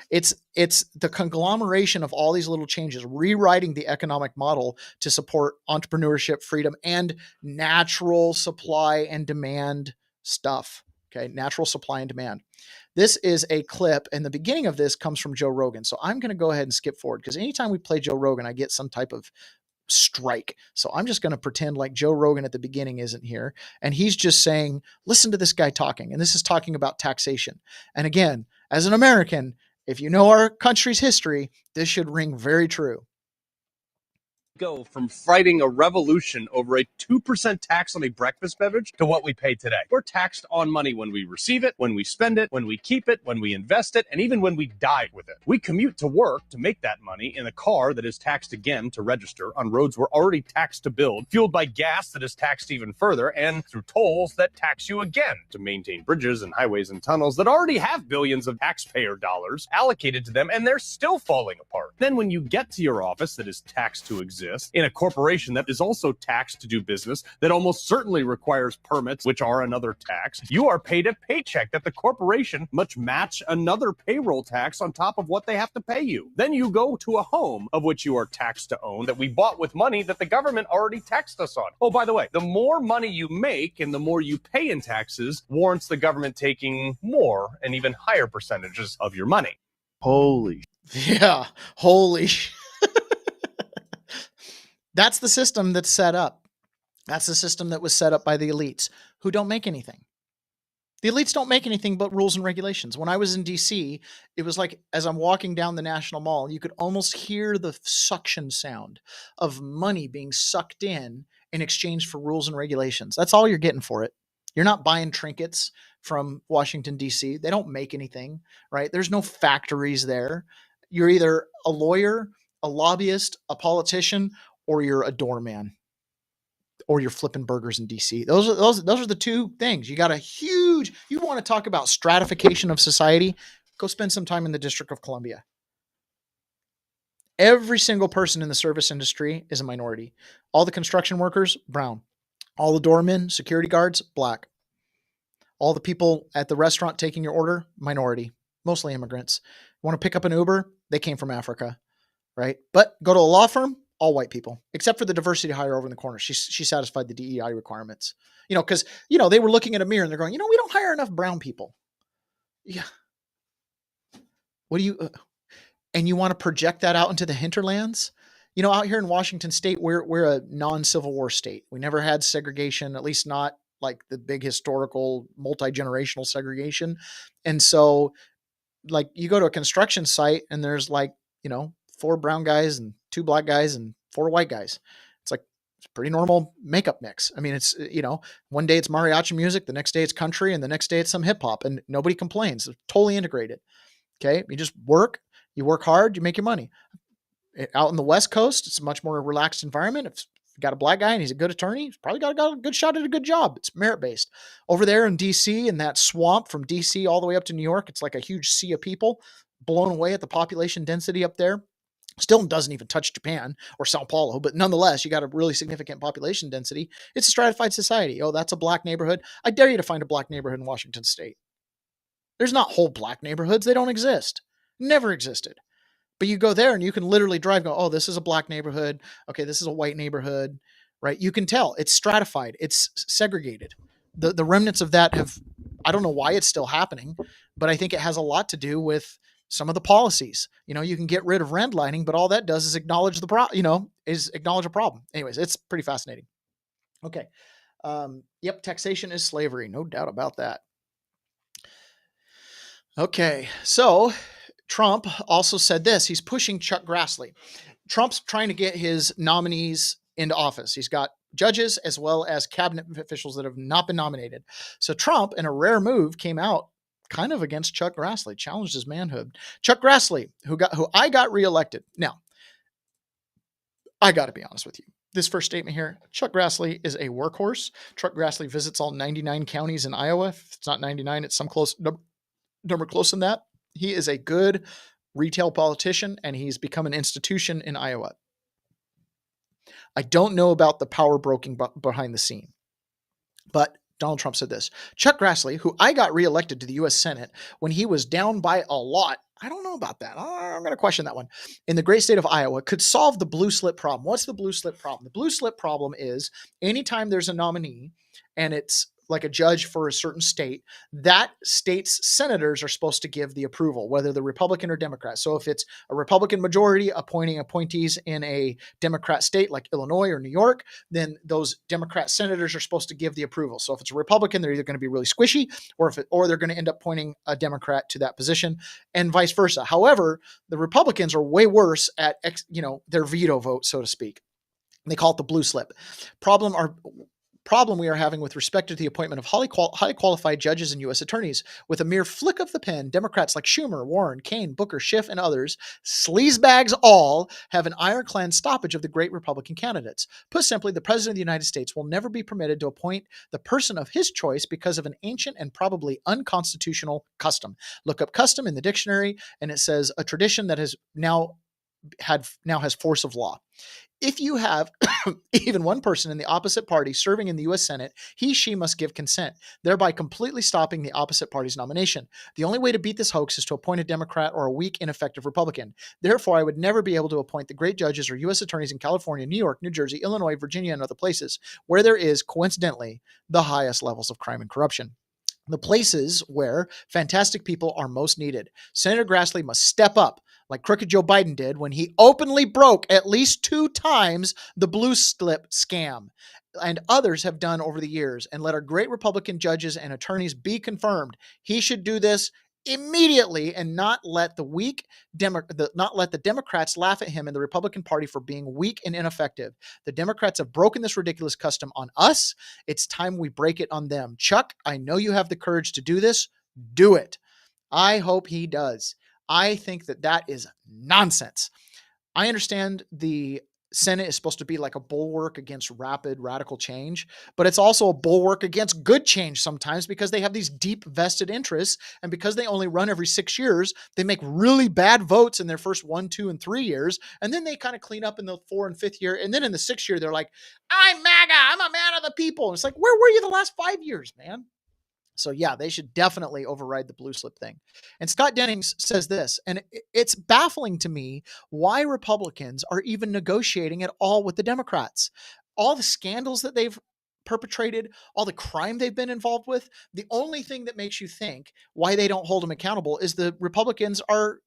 it's the conglomeration of all these little changes, rewriting the economic model to support entrepreneurship, freedom, and natural supply and demand stuff. Okay, natural supply and demand. This is a clip, and the beginning of this comes from Joe Rogan. So I'm going to go ahead and skip forward because anytime we play Joe Rogan, I get some type of strike. So I'm just going to pretend like Joe Rogan at the beginning isn't here. And he's just saying, listen to this guy talking. And this is talking about taxation. And again, as an American, if you know our country's history, this should ring very true. Go from fighting a revolution over a 2% tax on a breakfast beverage to what we pay today. We're taxed on money when we receive it, when we spend it, when we keep it, when we invest it, and even when we die with it. We commute to work to make that money in a car that is taxed again to register on roads we're already taxed to build, fueled by gas that is taxed even further, and through tolls that tax you again to maintain bridges and highways and tunnels that already have billions of taxpayer dollars allocated to them, and they're still falling apart. Then when you get to your office that is taxed to exist, in a corporation that is also taxed to do business, that almost certainly requires permits, which are another tax, you are paid a paycheck that the corporation must match another payroll tax on top of what they have to pay you. Then you go to a home of which you are taxed to own that we bought with money that the government already taxed us on. Oh, by the way, the more money you make and the more you pay in taxes warrants the government taking more and even higher percentages of your money. Holy. That's the system that's set up. That's the system that was set up by the elites who don't make anything. The elites don't make anything but rules and regulations. When I was in DC, it was like as I'm walking down the National Mall, you could almost hear the suction sound of money being sucked in exchange for rules and regulations. That's all you're getting for it. You're not buying trinkets from Washington, D.C. They don't make anything, right? There's no factories there. You're either a lawyer, a lobbyist, a politician, or you're a doorman, or you're flipping burgers in DC. Those are the two things. You got you want to talk about stratification of society? Go spend some time in the District of Columbia. Every single person in the service industry is a minority. All the construction workers, brown. All the doormen, security guards, black. All the people at the restaurant taking your order, minority, mostly immigrants. You want to pick up an Uber? They came from Africa, right? But go to a law firm, all white people, except for the diversity hire over in the corner. She satisfied the DEI requirements, because, they were looking at a mirror and they're going, we don't hire enough brown people. Yeah. What do you, and you want to project that out into the hinterlands? Out here in Washington state, we're a non-Civil War state. We never had segregation, at least not like the big historical multi-generational segregation. And so like you go to a construction site and there's 4 brown guys and 2 black guys and 4 white guys. It's a pretty normal makeup mix. I mean, it's, one day it's mariachi music, the next day it's country, and the next day it's some hip hop, and nobody complains. It's totally integrated. Okay. You just work, you work hard, you make your money. Out in the West Coast, it's a much more relaxed environment. If you got a black guy and he's a good attorney, he's probably got a good shot at a good job. It's merit-based. Over there in DC, in that swamp from DC all the way up to New York, it's like a huge sea of people, blown away at the population density up there. Still doesn't even touch Japan or Sao Paulo, but nonetheless, you got a really significant population density. It's a stratified society. Oh, that's a black neighborhood. I dare you to find a black neighborhood in Washington state. There's not whole black neighborhoods. They don't exist. Never existed. But you go there and you can literally drive, go, oh, this is a black neighborhood. Okay, this is a white neighborhood, right? You can tell it's stratified. It's segregated. the remnants of that have, I don't know why it's still happening, but I think it has a lot to do with some of the policies. You can get rid of redlining, but all that does is acknowledge acknowledge a problem. Anyways, it's pretty fascinating. Okay. Yep. Taxation is slavery. No doubt about that. Okay. So Trump also said this. He's pushing Chuck Grassley. Trump's trying to get his nominees into office. He's got judges as well as cabinet officials that have not been nominated. So Trump, in a rare move, came out kind of against Chuck Grassley, challenged his manhood. Chuck Grassley, who I got reelected. Now, I got to be honest with you. This first statement here, Chuck Grassley is a workhorse. Chuck Grassley visits all 99 counties in Iowa. If it's not 99, it's some close number close than that. He is a good retail politician, and he's become an institution in Iowa. I don't know about the power broking behind the scene, but Donald Trump said this. Chuck Grassley, who I got reelected to the U.S. Senate when he was down by a lot, I don't know about that. I'm going to question that one. In the great state of Iowa, could solve the blue slip problem. What's the blue slip problem? The blue slip problem is anytime there's a nominee and it's like a judge for a certain state, that state's senators are supposed to give the approval, whether the Republican or Democrat. So if it's a Republican majority appointing appointees in a Democrat state like Illinois or New York, then those Democrat senators are supposed to give the approval. So if it's a Republican, they're either going to be really squishy, or they're going to end up appointing a Democrat to that position, and vice versa. However, the Republicans are way worse at their veto vote, so to speak. They call it the blue slip. Problem we are having with respect to the appointment of highly qualified judges and U.S. attorneys. With a mere flick of the pen, Democrats like Schumer, Warren, Kaine, Booker, Schiff, and others, sleazebags all, have an ironclad stoppage of the great Republican candidates. Put simply, the President of the United States will never be permitted to appoint the person of his choice because of an ancient and probably unconstitutional custom. Look up custom in the dictionary, and it says a tradition that has now has force of law. If you have even one person in the opposite party serving in the U.S. Senate, she must give consent, thereby completely stopping the opposite party's nomination. The only way to beat this hoax is to appoint a Democrat or a weak, ineffective Republican. Therefore, I would never be able to appoint the great judges or U.S. attorneys in California, New York, New Jersey, Illinois, Virginia, and other places where there is, coincidentally, the highest levels of crime and corruption. The places where fantastic people are most needed. Senator Grassley must step up like crooked Joe Biden did when he openly broke at least 2 times the blue slip scam, and others have done over the years, and let our great Republican judges and attorneys be confirmed. He should do this immediately and not let the Democrats laugh at him and the Republican Party for being weak and ineffective. The Democrats have broken this ridiculous custom on us. It's time we break it on them. Chuck, I know you have the courage to do this. Do it. I hope he does. I think that is nonsense. I understand the Senate is supposed to be like a bulwark against rapid radical change, but it's also a bulwark against good change sometimes because they have these deep vested interests, and because they only run every 6 years, they make really bad votes in their first 1, 2, and 3 years, and then they kind of clean up in the 4th and 5th year, and then in the 6th year, they're like, I'm MAGA, I'm a man of the people. And it's like, where were you the last 5 years, man? So yeah, they should definitely override the blue slip thing. And Scott Dennings says this, and it's baffling to me why Republicans are even negotiating at all with the Democrats. All the scandals that they've perpetrated, all the crime they've been involved with, the only thing that makes you think why they don't hold them accountable is the Republicans are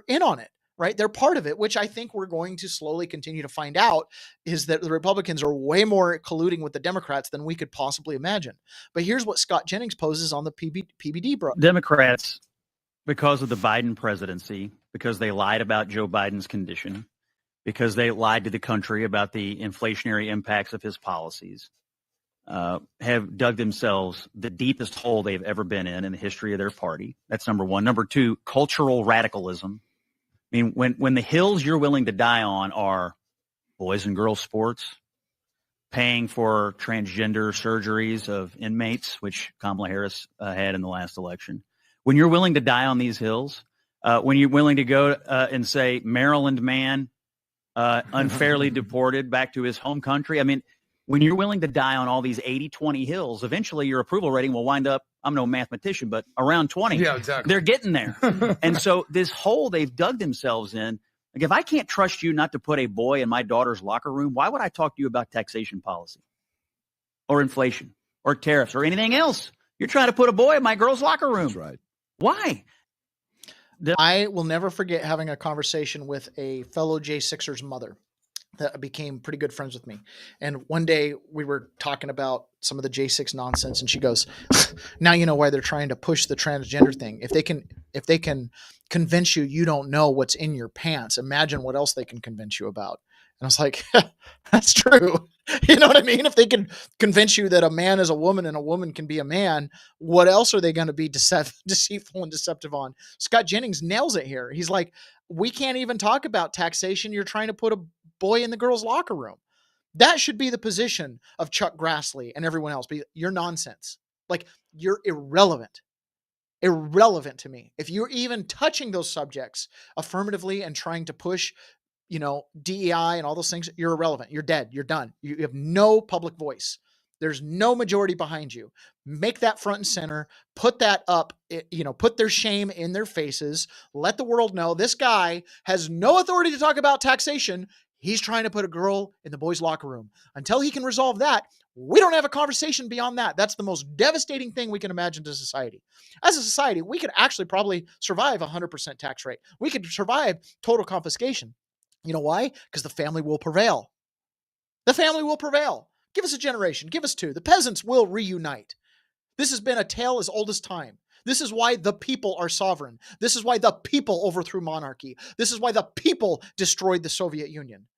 in on it. Right? They're part of it, which I think we're going to slowly continue to find out is that the Republicans are way more colluding with the Democrats than we could possibly imagine. But here's what Scott Jennings poses on the PBD, bro. Democrats, because of the Biden presidency, because they lied about Joe Biden's condition, because they lied to the country about the inflationary impacts of his policies, have dug themselves the deepest hole they've ever been in the history of their party. That's number one. Number two, cultural radicalism. I mean, when the hills you're willing to die on are boys and girls sports, paying for transgender surgeries of inmates, which Kamala Harris had in the last election, when you're willing to die on these hills, when you're willing to go and say Maryland man unfairly deported back to his home country, I mean, when you're willing to die on all these 80-20 hills, eventually your approval rating will wind up, I'm no mathematician, but around 20. Yeah, exactly. They're getting there. And so this hole they've dug themselves in, like if I can't trust you not to put a boy in my daughter's locker room, why would I talk to you about taxation policy or inflation or tariffs or anything else. You're trying to put a boy in my girl's locker room. That's right. Why? I will never forget having a conversation with a fellow J6er's mother that became pretty good friends with me. And one day we were talking about some of the J6 nonsense, and she goes, now you know why they're trying to push the transgender thing. If they can convince you don't know what's in your pants, imagine what else they can convince you about. And I was like, that's true. You know what I mean? If they can convince you that a man is a woman and a woman can be a man, what else are they going to be deceitful and deceptive on? Scott Jennings nails it here. He's like, we can't even talk about taxation. You're trying to put a boy in the girls' locker room. That should be the position of Chuck Grassley and everyone else. But you're nonsense. Like, you're irrelevant to me. If you're even touching those subjects affirmatively and trying to push, DEI and all those things, you're irrelevant. You're dead. You're done. You have no public voice. There's no majority behind you. Make that front and center, put that up, put their shame in their faces. Let the world know this guy has no authority to talk about taxation. He's trying to put a girl in the boys' locker room. Until he can resolve that, we don't have a conversation beyond that. That's the most devastating thing we can imagine to society. As a society, we could actually probably survive 100% tax rate. We could survive total confiscation. You know why? Because the family will prevail. The family will prevail. Give us a generation. Give us two. The peasants will reunite. This has been a tale as old as time. This is why the people are sovereign. This is why the people overthrew monarchy. This is why the people destroyed the Soviet Union.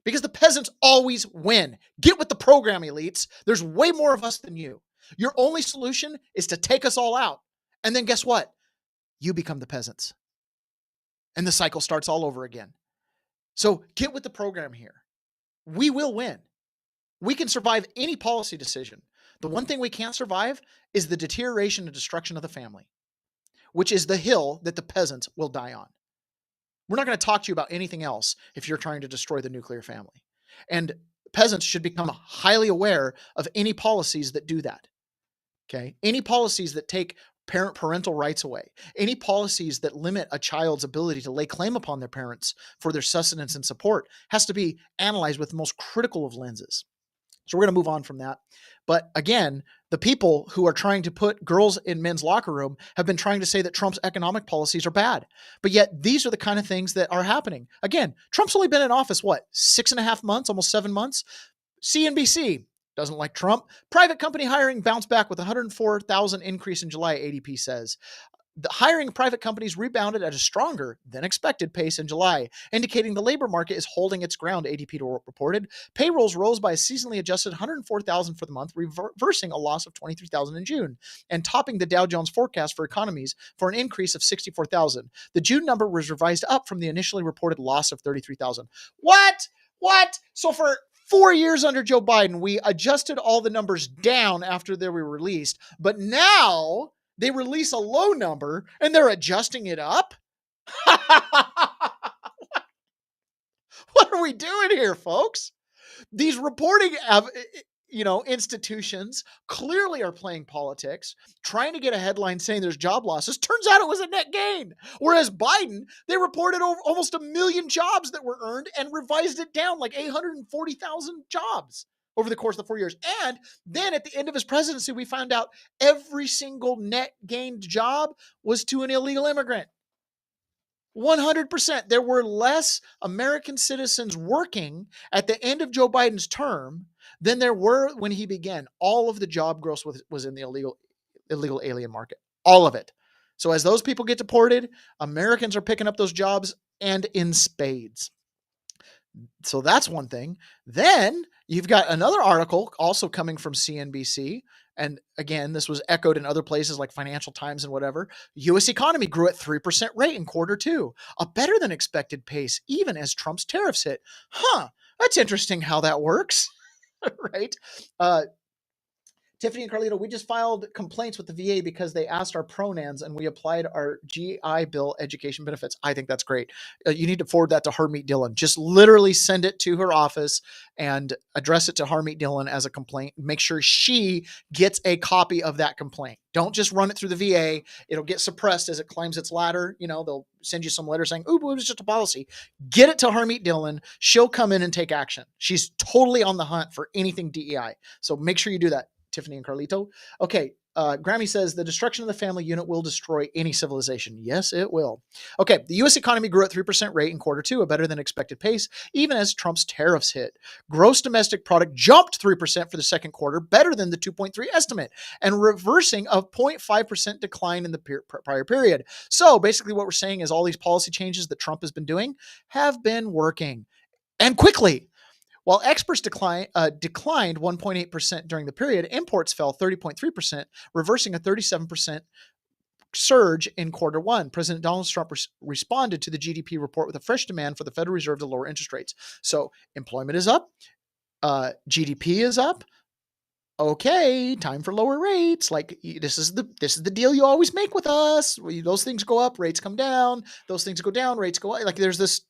Because the peasants always win. Get with the program, elites. There's way more of us than you. Your only solution is to take us all out. And then guess what? You become the peasants. And the cycle starts all over again. So get with the program here. We will win. We can survive any policy decision. The one thing we can't survive is the deterioration and destruction of the family, which is the hill that the peasants will die on. We're not going to talk to you about anything else if you're trying to destroy the nuclear family. And peasants should become highly aware of any policies that do that. Okay? Any policies that take parental rights away, any policies that limit a child's ability to lay claim upon their parents for their sustenance and support has to be analyzed with the most critical of lenses. So we're going to move on from that. But again, the people who are trying to put girls in men's locker room have been trying to say that Trump's economic policies are bad. But yet these are the kind of things that are happening. Again, Trump's only been in office, 6.5 months, almost 7 months. CNBC doesn't like Trump. Private company hiring bounced back with 104,000 increase in July, ADP says. The hiring of private companies rebounded at a stronger than expected pace in July, indicating the labor market is holding its ground, ADP reported. Payrolls rose by a seasonally adjusted 104,000 for the month, reversing a loss of 23,000 in June, and topping the Dow Jones forecast for economies for an increase of 64,000. The June number was revised up from the initially reported loss of 33,000. What? So for 4 years under Joe Biden, we adjusted all the numbers down after they were released, but now they release a low number and they're adjusting it up? What are we doing here, folks? These reporting institutions clearly are playing politics, trying to get a headline saying there's job losses. Turns out it was a net gain. Whereas Biden, they reported over almost 1 million jobs that were earned and revised it down like 840,000 jobs over the course of the 4 years. And then at the end of his presidency, we found out every single net gained job was to an illegal immigrant. 100%. There were less American citizens working at the end of Joe Biden's term than there were when he began. All of the job growth was in the illegal alien market. All of it. So as those people get deported, Americans are picking up those jobs and in spades. So that's one thing. Then you've got another article also coming from CNBC. And again, this was echoed in other places like Financial Times and whatever. U.S. economy grew at 3% rate in Q2, a better than expected pace, even as Trump's tariffs hit. That's interesting how that works, right? Tiffany and Carlito, we just filed complaints with the VA because they asked our pronouns and we applied our GI Bill education benefits. I think that's great. You need to forward that to Harmeet Dillon. Just literally send it to her office and address it to Harmeet Dillon as a complaint. Make sure she gets a copy of that complaint. Don't just run it through the VA. It'll get suppressed as it climbs its ladder. They'll send you some letter saying, ooh, it was just a policy. Get it to Harmeet Dillon. She'll come in and take action. She's totally on the hunt for anything DEI. So make sure you do that. Tiffany and Carlito. Okay. Grammy says the destruction of the family unit will destroy any civilization. Yes, it will. Okay. The U.S. economy grew at 3% rate in quarter 2, a better than expected pace, even as Trump's tariffs hit. Gross domestic product jumped 3% for the second quarter, better than the 2.3 estimate, and reversing a 0.5% decline in the prior period. So basically what we're saying is all these policy changes that Trump has been doing have been working, and quickly. While exports declined 1.8% during the period, imports fell 30.3%, reversing a 37% surge in quarter 1. President Donald Trump responded to the GDP report with a fresh demand for the Federal Reserve to lower interest rates. So employment is up, GDP is up. Okay, time for lower rates. Like this is the deal you always make with us. Those things go up, rates come down. Those things go down, rates go up. Like there's this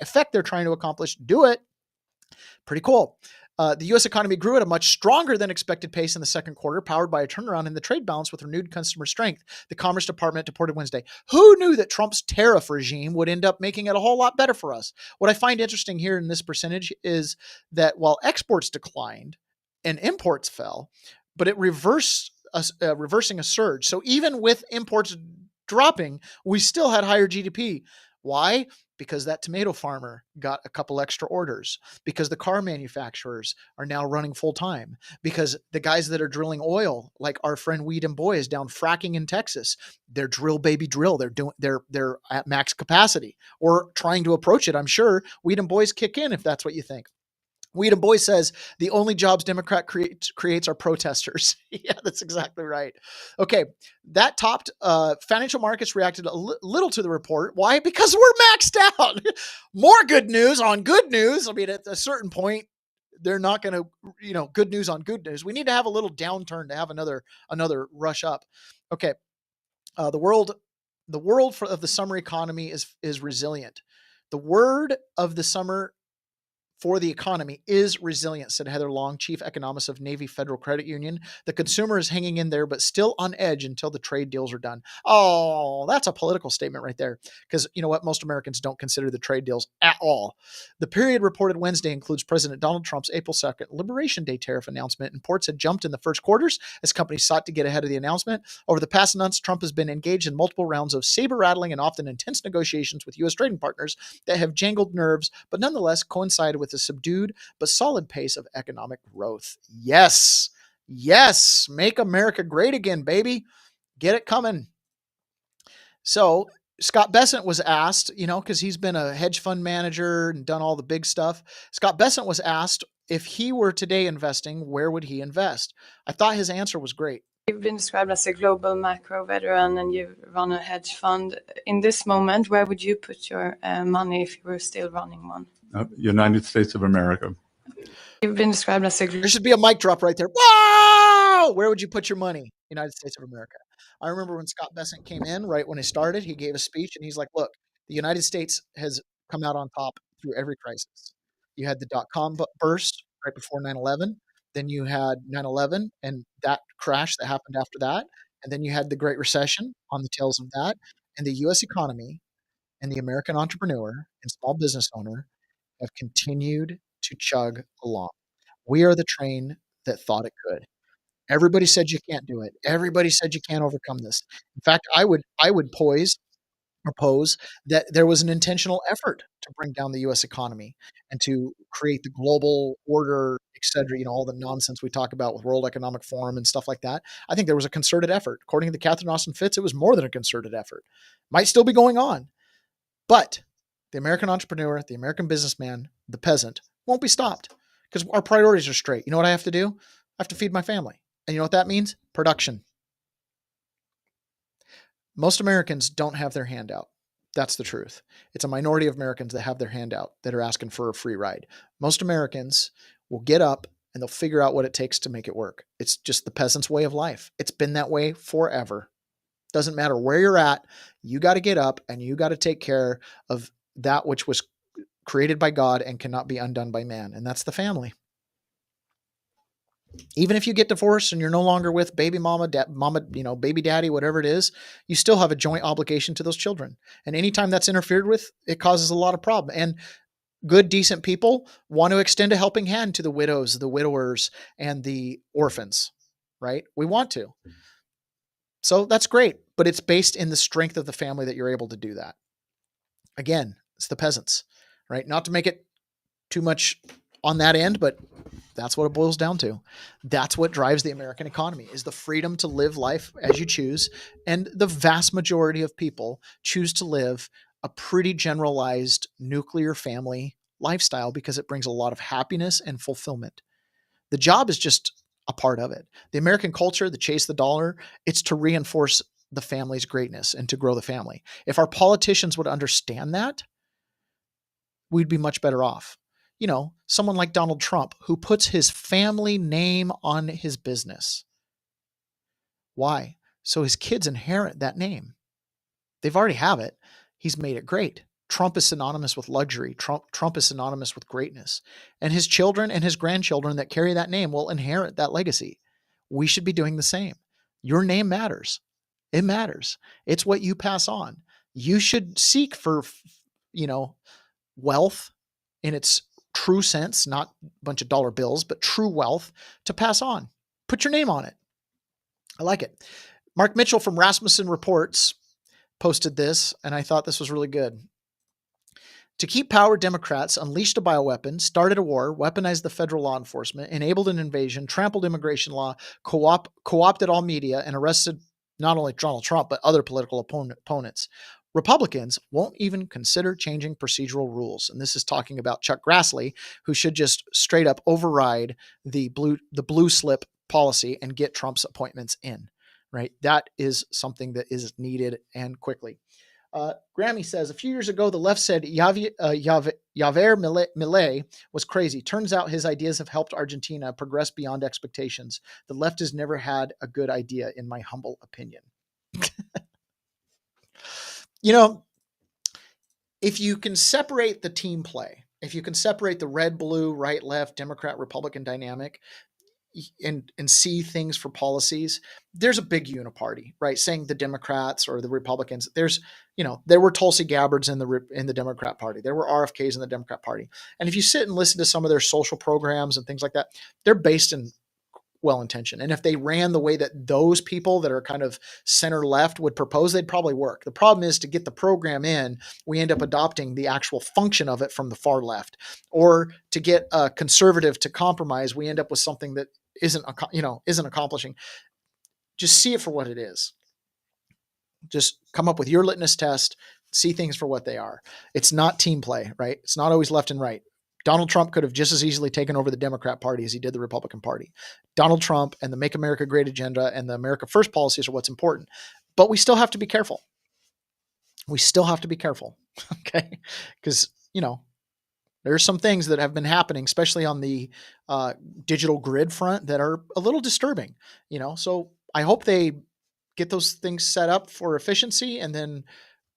effect they're trying to accomplish. Do it. Pretty cool. The U.S. economy grew at a much stronger than expected pace in the second quarter, powered by a turnaround in the trade balance with renewed consumer strength, the Commerce Department reported Wednesday. Who knew that Trump's tariff regime would end up making it a whole lot better for us? What I find interesting here in this percentage is that while exports declined and imports fell, but it reversing a surge. So even with imports dropping, we still had higher GDP. Why? Because that tomato farmer got a couple extra orders, because the car manufacturers are now running full time, because the guys that are drilling oil, like our friend Weed and Boy is down fracking in Texas, they're drill baby drill. They're at max capacity or trying to approach it. I'm sure Weed and Boys kick in if that's what you think. Weed and Boy says the only jobs Democrat creates are protesters. Yeah, that's exactly right. Okay, that topped. Financial markets reacted a little to the report. Why? Because we're maxed out. More good news on good news. I mean, at a certain point, they're not going to, good news on good news. We need to have a little downturn to have another rush up. Okay, the world of the summer economy is resilient. The word of the summer for the economy is resilient, said Heather Long, chief economist of Navy Federal Credit Union. The consumer is hanging in there, but still on edge until the trade deals are done. Oh, that's a political statement right there. Because you know what? Most Americans don't consider the trade deals at all. The period reported Wednesday includes President Donald Trump's April 2nd Liberation Day tariff announcement. Imports had jumped in the first quarters as companies sought to get ahead of the announcement. Over the past months, Trump has been engaged in multiple rounds of saber-rattling and often intense negotiations with U.S. trading partners that have jangled nerves, but nonetheless coincided with a subdued but solid pace of economic growth. Yes, make America great again, baby. Get it coming. So Scott Bessent was asked, because he's been a hedge fund manager and done all the big stuff. Scott Bessent was asked if he were today investing, where would he invest? I thought his answer was great. You've been described as a global macro veteran and you run a hedge fund. In this moment, where would you put your money if you were still running one? United States of America. You've been described as a... There should be a mic drop right there. Wow! Where would you put your money? United States of America. I remember when Scott Bessent came in, right when he started, he gave a speech and he's like, look, the United States has come out on top through every crisis. You had the dot-com burst right before 9/11. Then you had 9/11 and that crash that happened after that. And then you had the Great Recession on the tails of that. And the U.S. economy and the American entrepreneur and small business owner have continued to chug along. We are the train that thought it could. Everybody said you can't do it. Everybody said you can't overcome this. In fact, I would propose that there was an intentional effort to bring down the U.S. economy and to create the global order, et cetera, all the nonsense we talk about with World Economic Forum and stuff like that. I think there was a concerted effort. According to Catherine Austin Fitts, it was more than a concerted effort. Might still be going on. But the American entrepreneur, the American businessman, the peasant won't be stopped because our priorities are straight. You know what I have to do? I have to feed my family. And you know what that means? Production. Most Americans don't have their hand out. That's the truth. It's a minority of Americans that have their hand out that are asking for a free ride. Most Americans will get up and they'll figure out what it takes to make it work. It's just the peasant's way of life. It's been that way forever. Doesn't matter where you're at. You got to get up and you got to take care of that which was created by God and cannot be undone by man. And that's the family. Even if you get divorced and you're no longer with baby mama, baby daddy, whatever it is, you still have a joint obligation to those children. And anytime that's interfered with, it causes a lot of problem. And good, decent people want to extend a helping hand to the widows, the widowers, and the orphans. right? We want to. So that's great, but it's based in the strength of the family that you're able to do that. Again, it's the peasants, right? Not to make it too much on that end, but that's what it boils down to. That's what drives the American economy, is the freedom to live life as you choose. And the vast majority of people choose to live a pretty generalized nuclear family lifestyle because it brings a lot of happiness and fulfillment. The job is just a part of it. The American culture, the chase the dollar, it's to reinforce the family's greatness and to grow the family. If our politicians would understand that, we'd be much better off. You know, someone like Donald Trump, who puts his family name on his business. Why? So his kids inherit that name. They've already have it. He's made it great. Trump is synonymous with luxury. Trump is synonymous with greatness. And his children and his grandchildren that carry that name will inherit that legacy. We should be doing the same. Your name matters. It matters. It's what you pass on. You should seek for, wealth in its true sense, not a bunch of dollar bills, but true wealth to pass on. Put your name on it. I like it. Mark Mitchell from Rasmussen Reports posted this, and I thought this was really good. To keep power, Democrats unleashed a bioweapon, started a war, weaponized the federal law enforcement, enabled an invasion, trampled immigration law, co-opted all media, and arrested not only Donald Trump, but other political opponents. Republicans won't even consider changing procedural rules. And this is talking about Chuck Grassley, who should just straight up override the blue slip policy and get Trump's appointments in, right? That is something that is needed and quickly. Grammy says, a few years ago, the left said Javier Milei was crazy. Turns out his ideas have helped Argentina progress beyond expectations. The left has never had a good idea, in my humble opinion. If you can separate the team play, if you can separate the red, blue, right, left, Democrat, Republican dynamic, and see things for policies, there's a big uniparty, right? Saying the Democrats or the Republicans, there were Tulsi Gabbards in the Democrat Party. There were RFKs in the Democrat Party. And if you sit and listen to some of their social programs and things like that, they're based in well-intentioned. And if they ran the way that those people that are kind of center-left would propose, they'd probably work. The problem is, to get the program in, we end up adopting the actual function of it from the far left. Or to get a conservative to compromise, we end up with something that isn't accomplishing. Just see it for what it is. Just come up with your litmus test, see things for what they are. It's not team play, right? It's not always left and right. Donald Trump could have just as easily taken over the Democrat Party as he did the Republican Party. Donald Trump and the Make America Great agenda and the America First policies are what's important. But we still have to be careful. Okay? Because, there's some things that have been happening, especially on the digital grid front, that are a little disturbing. So I hope they get those things set up for efficiency and then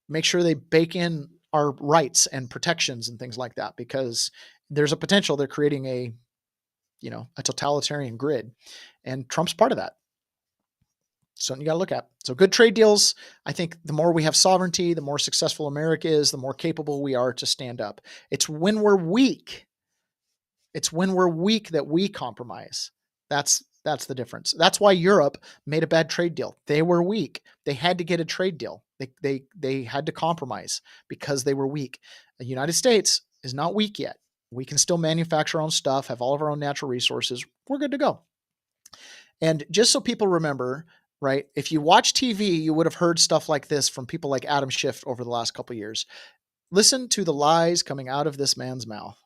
make sure they bake in our rights and protections and things like that, because there's a potential they're creating a totalitarian grid, and Trump's part of that. Something you got to look at. So good trade deals. I think the more we have sovereignty, the more successful America is, the more capable we are to stand up. It's when we're weak. That we compromise. That's the difference. That's why Europe made a bad trade deal. They were weak. They had to get a trade deal. They had to compromise because they were weak. The United States is not weak yet. We can still manufacture our own stuff, have all of our own natural resources. We're good to go. And just so people remember, right, if you watch TV, you would have heard stuff like this from people like Adam Schiff over the last couple of years. Listen to the lies coming out of this man's mouth.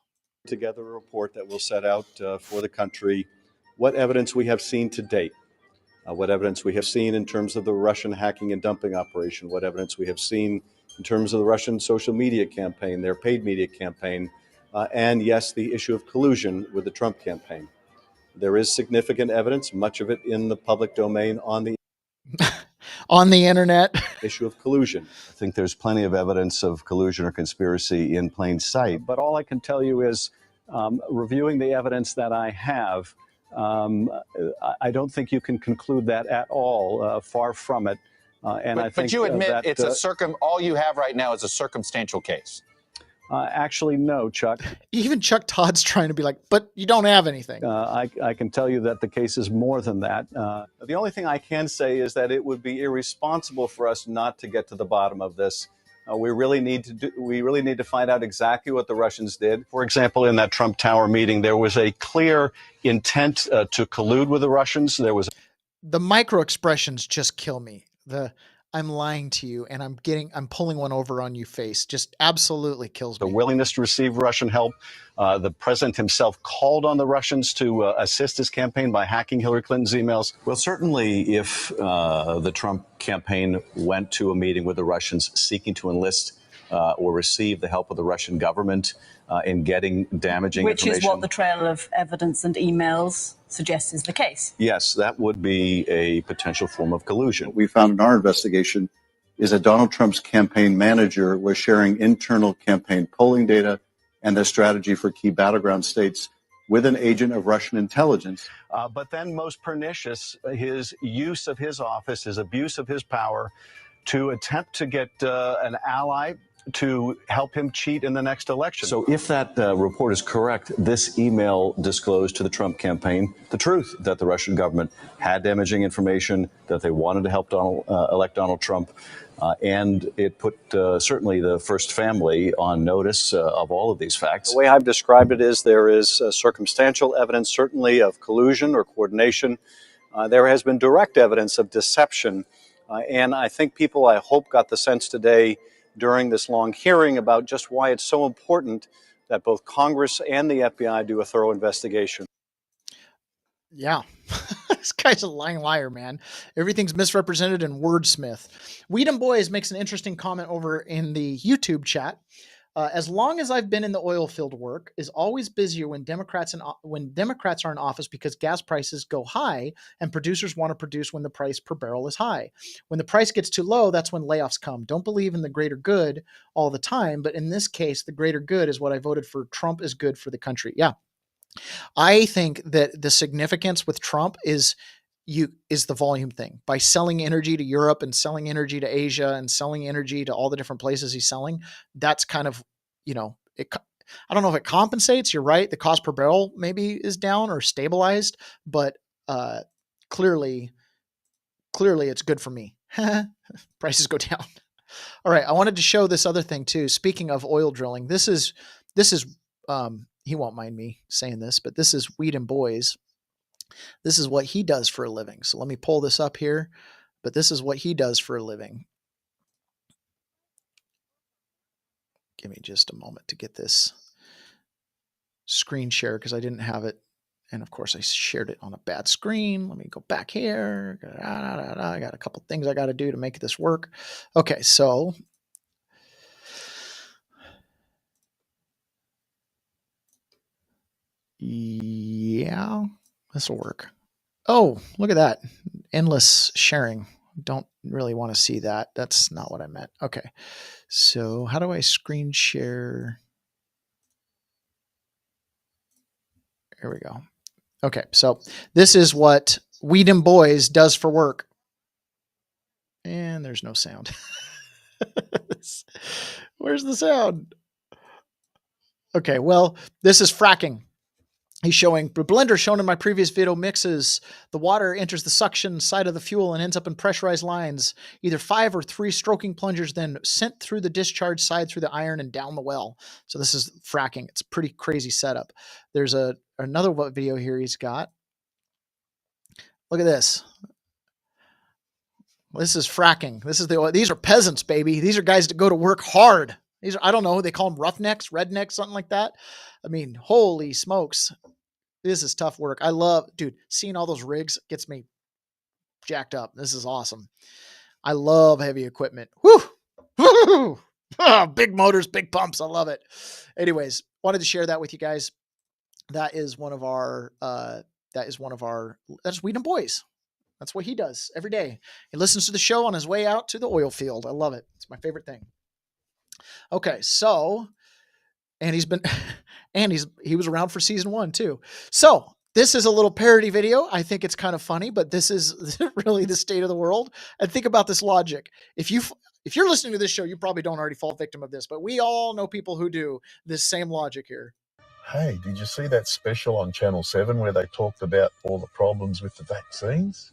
Together a report that will set out for the country what evidence we have seen to date, what evidence we have seen in terms of the Russian hacking and dumping operation, what evidence we have seen in terms of the Russian social media campaign, their paid media campaign, and yes, the issue of collusion with the Trump campaign. There is significant evidence, much of it in the public domain on the internet. Issue of collusion. I think there's plenty of evidence of collusion or conspiracy in plain sight. But all I can tell you is, reviewing the evidence that I have, I don't think you can conclude that at all. Far from it. But you admit it's all you have right now is a circumstantial case. Actually, no, Chuck. Even Chuck Todd's trying to be like, but you don't have anything. I can tell you that the case is more than that. The only thing I can say is that it would be irresponsible for us not to get to the bottom of this. We really need to find out exactly what the Russians did. For example, in that Trump Tower meeting, there was a clear intent to collude with the Russians. There was the micro expressions just kill me. I'm lying to you and I'm pulling one over on you face just absolutely kills me. the willingness to receive Russian help. The president himself called on the Russians to assist his campaign by hacking Hillary Clinton's emails. Well, certainly if the Trump campaign went to a meeting with the Russians seeking to enlist or receive the help of the Russian government in getting damaging Which information. is what the trail of evidence and emails suggests is the case. Yes, that would be a potential form of collusion. What we found in our investigation is that Donald Trump's campaign manager was sharing internal campaign polling data and their strategy for key battleground states with an agent of Russian intelligence. But then most pernicious, his use of his office, his abuse of his power to attempt to get an ally to help him cheat in the next election. So if that report is correct, this email disclosed to the Trump campaign the truth, that the Russian government had damaging information, that they wanted to help elect Donald Trump, and it put certainly the First Family on notice of all of these facts. The way I've described it is there is circumstantial evidence, certainly of collusion or coordination. There has been direct evidence of deception. And I think people, I hope, got the sense today during this long hearing about just why it's so important that both Congress and the FBI do a thorough investigation. Yeah. This guy's a lying liar, man. Everything's misrepresented and wordsmith. Weedham Boys makes an interesting comment over in the YouTube chat. As long as I've been in the oil field, work is always busier when Democrats are in office because gas prices go high and producers want to produce when the price per barrel is high. When the price gets too low, that's when layoffs come. Don't believe in the greater good all the time, but in this case, the greater good is what I voted for. Trump is good for the country. Yeah. I think that the significance with Trump is the volume thing. By selling energy to Europe and selling energy to Asia and selling energy to all the different places he's selling, that's kind of, I don't know if it compensates. You're right. The cost per barrel maybe is down or stabilized, but clearly it's good for me. Prices go down. All right. I wanted to show this other thing too. Speaking of oil drilling, this is he won't mind me saying this, but this is Weedham Boys. This is what he does for a living. So let me pull this up here, but this is what he does for a living. Give me just a moment to get this screen share because I didn't have it. And of course I shared it on a bad screen. Let me go back here. I got a couple things I got to do to make this work. Okay. So yeah, this will work. Oh, look at that. Endless sharing. Don't really want to see that. That's not what I meant. Okay. So how do I screen share? Here we go. Okay. So this is what Weedham Boys does for work. And there's no sound. Where's the sound? Okay. Well, this is fracking. He's showing the blender shown in my previous video mixes. The water enters the suction side of the fuel and ends up in pressurized lines, either 5 or 3 stroking plungers, then sent through the discharge side through the iron and down the well. So this is fracking. It's a pretty crazy setup. There's another video here he's got. Look at this. This is fracking. These are peasants, baby. These are guys that go to work hard. These are, I don't know, they call them roughnecks, rednecks, something like that. I mean, holy smokes. This is tough work. I love, dude, seeing all those rigs gets me jacked up. This is awesome. I love heavy equipment. Woo! Woo! Oh, big motors, big pumps. I love it. Anyways, wanted to share that with you guys. That's Weedham Boys. That's what he does every day. He listens to the show on his way out to the oil field. I love it. It's my favorite thing. Okay, so, and he was around for season 1 too. So this is a little parody video. I think it's kind of funny, but this is really the state of the world. And think about this logic. If you're listening to this show, you probably don't already fall victim of this, but we all know people who do this same logic here. Hey, did you see that special on Channel 7 where they talked about all the problems with the vaccines?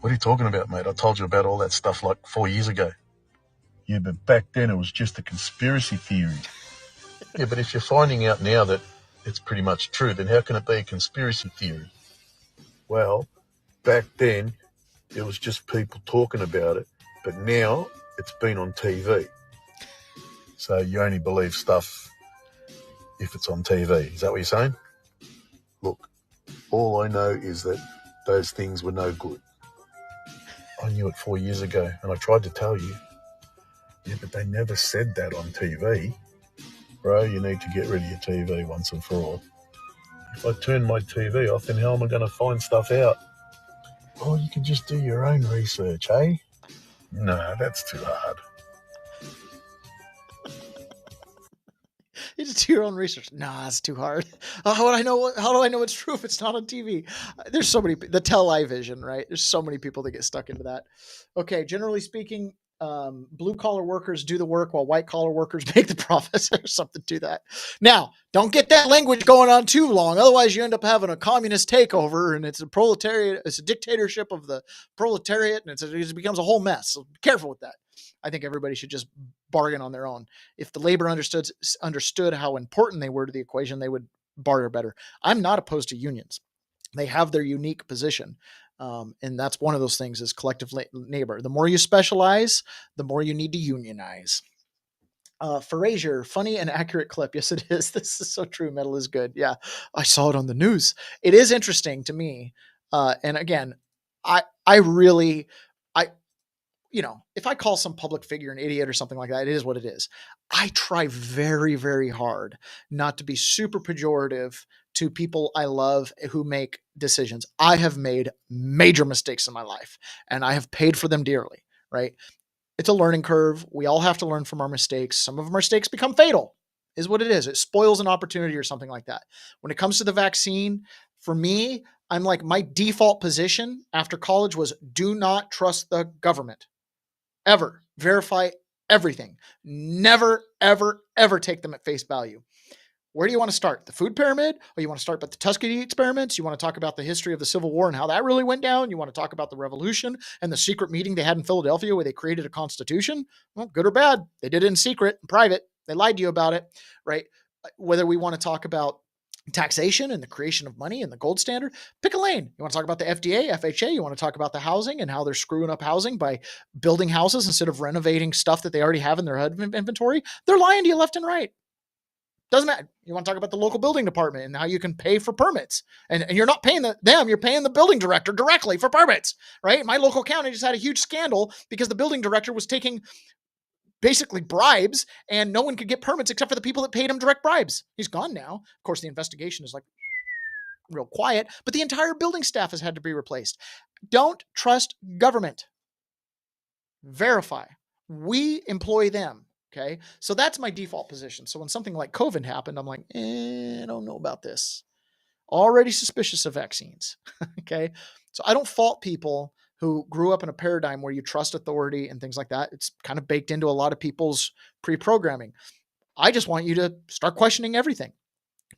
What are you talking about, mate? I told you about all that stuff like 4 years ago. Yeah, but back then it was just a conspiracy theory. Yeah, but if you're finding out now that it's pretty much true, then how can it be a conspiracy theory? Well, back then it was just people talking about it, but now it's been on TV. So you only believe stuff if it's on TV. Is that what you're saying? Look, all I know is that those things were no good. I knew it 4 years ago, and I tried to tell you. Yeah, but they never said that on TV. Bro, you need to get rid of your TV once and for all. If I turn my TV off, then how am I going to find stuff out? Oh, you can just do your own research, eh? No, that's too hard. You just do your own research. Nah, it's too hard. How do I know it's true if it's not on TV? There's so many, the tell-lie vision, right? There's so many people that get stuck into that. Okay, generally speaking, blue-collar workers do the work while white-collar workers make the profits. There's something to that. Now, don't get that language going on too long. Otherwise, you end up having a communist takeover, and it's a proletariat. It's a dictatorship of the proletariat, and it becomes a whole mess. So be careful with that. I think everybody should just bargain on their own. If the labor understood how important they were to the equation, they would barter better. I'm not opposed to unions. They have their unique position. And that's one of those things is collective labor. The more you specialize, the more you need to unionize. Frazier, funny and accurate clip. Yes, it is. This is so true. Metal is good. Yeah, I saw it on the news. It is interesting to me. And again, if I call some public figure an idiot or something like that, it is what it is. I try very, very hard not to be super pejorative to people I love who make decisions. I have made major mistakes in my life, and I have paid for them dearly, right? It's a learning curve. We all have to learn from our mistakes. Some of our mistakes become fatal, is what it is. It spoils an opportunity or something like that. When it comes to the vaccine, for me, I'm like, my default position after college was do not trust the government. Ever. Verify everything. Never, ever, ever take them at face value. Where do you want to start? The food pyramid? Or you want to start with the Tuskegee experiments? You want to talk about the history of the Civil War and how that really went down? You want to talk about the Revolution and the secret meeting they had in Philadelphia where they created a constitution? Well, good or bad, they did it in secret, in private. They lied to you about it, right? Whether we want to talk about taxation and the creation of money and the gold standard, pick a lane. You want to talk about the FDA, FHA? You want to talk about the housing and how they're screwing up housing by building houses instead of renovating stuff that they already have in their HUD inventory? They're lying to you left and right. Doesn't matter. You want to talk about the local building department and how you can pay for permits. And you're not paying them, you're paying the building director directly for permits, right? My local county just had a huge scandal because the building director was taking basically bribes and no one could get permits except for the people that paid him direct bribes. He's gone now. Of course, the investigation is like real quiet, but the entire building staff has had to be replaced. Don't trust government. Verify. We employ them. Okay. So that's my default position. So when something like COVID happened, I'm like, I don't know about this. Already suspicious of vaccines. Okay. So I don't fault people who grew up in a paradigm where you trust authority and things like that. It's kind of baked into a lot of people's pre-programming. I just want you to start questioning everything.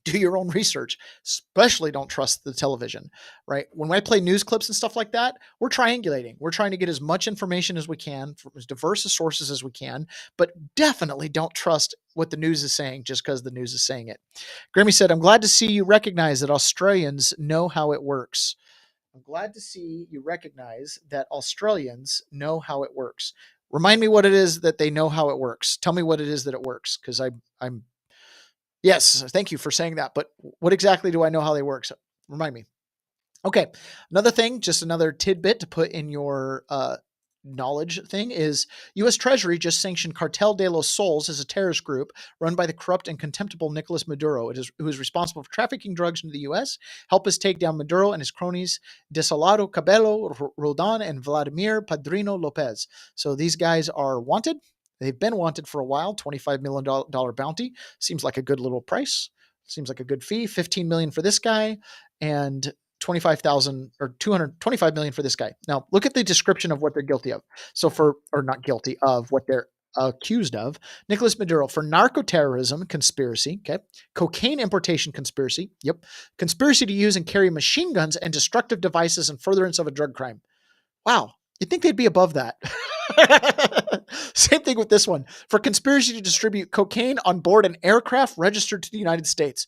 Do your own research, especially don't trust the television, right? When I play news clips and stuff like that, we're triangulating. We're trying to get as much information as we can from as diverse as sources as we can, but definitely don't trust what the news is saying just because the news is saying it. Grammy said, I'm glad to see you recognize that Australians know how it works. I'm glad to see you recognize that Australians know how it works. Remind me what it is that they know how it works. Tell me what it is that it works, because I'm yes, thank you for saying that. But what exactly do I know how they work? So remind me. Okay, another thing, just another tidbit to put in your knowledge thing is U.S. Treasury just sanctioned Cartel de los Soles as a terrorist group run by the corrupt and contemptible Nicolas Maduro, who is responsible for trafficking drugs into the U.S., help us take down Maduro and his cronies Desalado Cabello, Roldan, and Vladimir Padrino Lopez. So these guys are wanted. They've been wanted for a while. $25 million bounty. Seems like a good little price. Seems like a good fee. $15 million for this guy. and 25,000 or 225 million for this guy. Now look at the description of what they're guilty of. So not guilty of, what they're accused of. Nicolas Maduro for narco-terrorism conspiracy. Okay. Cocaine importation conspiracy. Yep. Conspiracy to use and carry machine guns and destructive devices in furtherance of a drug crime. Wow. You'd think they'd be above that. Same thing with this one. For conspiracy to distribute cocaine on board an aircraft registered to the United States.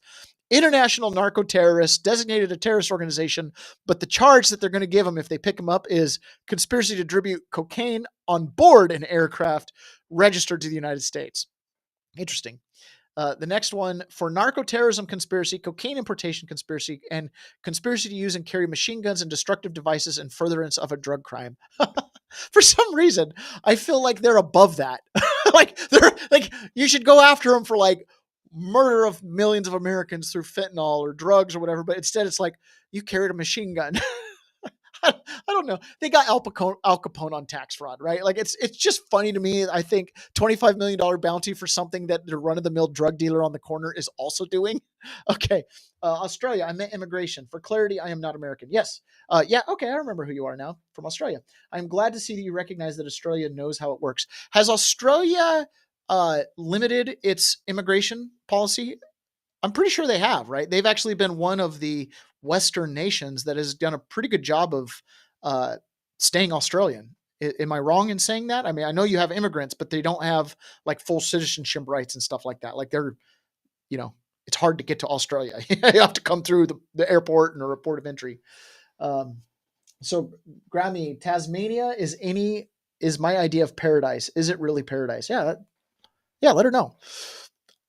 International narco-terrorist, designated a terrorist organization, but the charge that they're going to give them if they pick them up is conspiracy to distribute cocaine on board an aircraft registered to the United States. Interesting. The next one, for narco-terrorism conspiracy, cocaine importation conspiracy, and conspiracy to use and carry machine guns and destructive devices in furtherance of a drug crime. For some reason, I feel like they're above that. like you should go after them for like murder of millions of Americans through fentanyl or drugs or whatever, but instead it's like you carried a machine gun. I don't know. They got Al Capone on tax fraud, right? Like it's just funny to me. I think $25 million bounty for something that the run-of-the-mill drug dealer on the corner is also doing. Okay. Australia, I meant immigration. For clarity, I am not American. Yes. Yeah. Okay. I remember who you are now, from Australia. I'm glad to see that you recognize that Australia knows how it works. Has Australia limited its immigration policy? I'm pretty sure they have, right? They've actually been one of the Western nations that has done a pretty good job of staying Australian. Am I wrong in saying that? I mean, I know you have immigrants, but they don't have like full citizenship rights and stuff like that. Like they're, it's hard to get to Australia. You have to come through the airport and a port of entry. So Grammy, Tasmania is my idea of paradise. Is it really paradise? Yeah, let her know.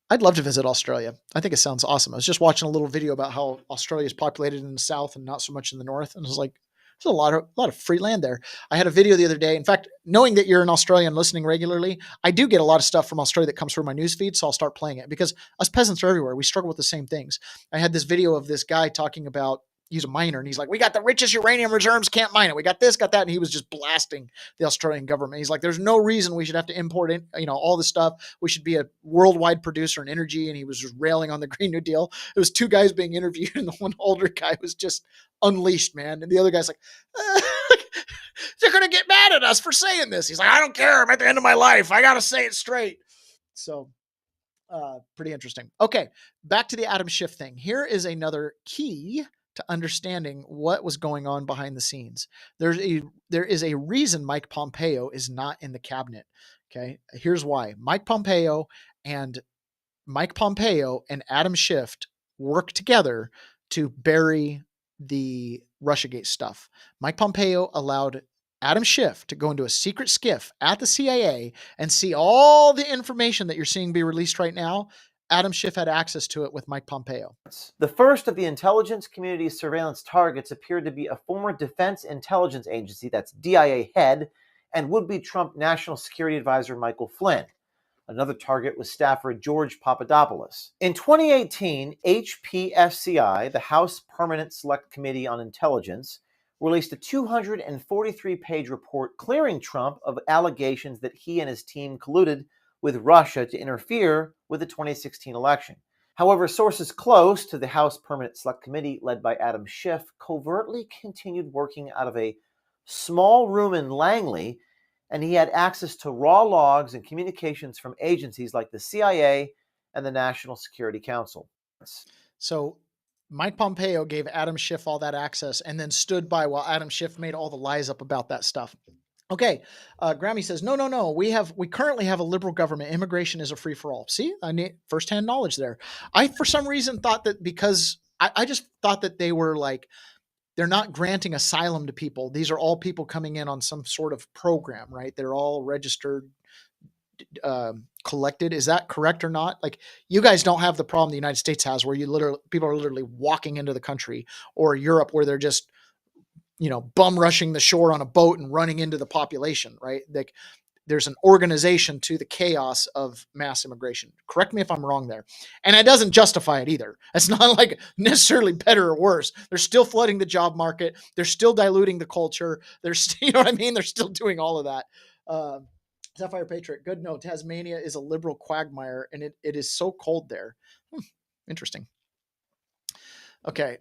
I'd love to visit Australia. I think it sounds awesome. I was just watching a little video about how Australia is populated in the south and not so much in the north. And I was like, there's a lot of free land there. I had a video the other day. In fact, knowing that you're an Australian listening regularly, I do get a lot of stuff from Australia that comes through my newsfeed. So I'll start playing it because us peasants are everywhere. We struggle with the same things. I had this video of this guy talking about, he's a miner, and he's like, we got the richest uranium reserves, can't mine it. We got this, got that. And he was just blasting the Australian government. He's like, there's no reason we should have to import in, all this stuff. We should be a worldwide producer in energy. And he was just railing on the Green New Deal. It was two guys being interviewed, and the one older guy was just unleashed, man. And the other guy's like, they're going to get mad at us for saying this. He's like, I don't care. I'm at the end of my life. I got to say it straight. So pretty interesting. Okay. Back to the Adam Schiff thing. Here is another key to understanding what was going on behind the scenes. There is a reason Mike Pompeo is not in the cabinet. Okay. Here's why. Mike Pompeo and Adam Schiff work together to bury the Russiagate stuff. Mike Pompeo allowed Adam Schiff to go into a secret skiff at the CIA and see all the information that you're seeing be released right now. Adam Schiff had access to it with Mike Pompeo. The first of the intelligence community's surveillance targets appeared to be a former Defense Intelligence Agency, that's DIA head, and would-be Trump National Security Advisor Michael Flynn. Another target was staffer George Papadopoulos. In 2018, HPSCI, the House Permanent Select Committee on Intelligence, released a 243-page report clearing Trump of allegations that he and his team colluded with Russia to interfere with the 2016 election. However, sources close to the House Permanent Select Committee, led by Adam Schiff, covertly continued working out of a small room in Langley, and he had access to raw logs and communications from agencies like the CIA and the National Security Council. So Mike Pompeo gave Adam Schiff all that access and then stood by while Adam Schiff made all the lies up about that stuff. Okay. Grammy says, no. We currently have a liberal government. Immigration is a free for all. See, I need firsthand knowledge there. I, for some reason, thought that because I just thought that they were like, they're not granting asylum to people. These are all people coming in on some sort of program, right? They're all registered, collected. Is that correct or not? Like, you guys don't have the problem the United States has, where people are literally walking into the country, or Europe, where they're just, bum rushing the shore on a boat and running into the population, right? Like, there's an organization to the chaos of mass immigration. Correct me if I'm wrong there. And it doesn't justify it either. It's not like necessarily better or worse. They're still flooding the job market. They're still diluting the culture. They're still, They're still doing all of that. Sapphire Patriot, good note. Tasmania is a liberal quagmire, and it is so cold there. Interesting. Okay.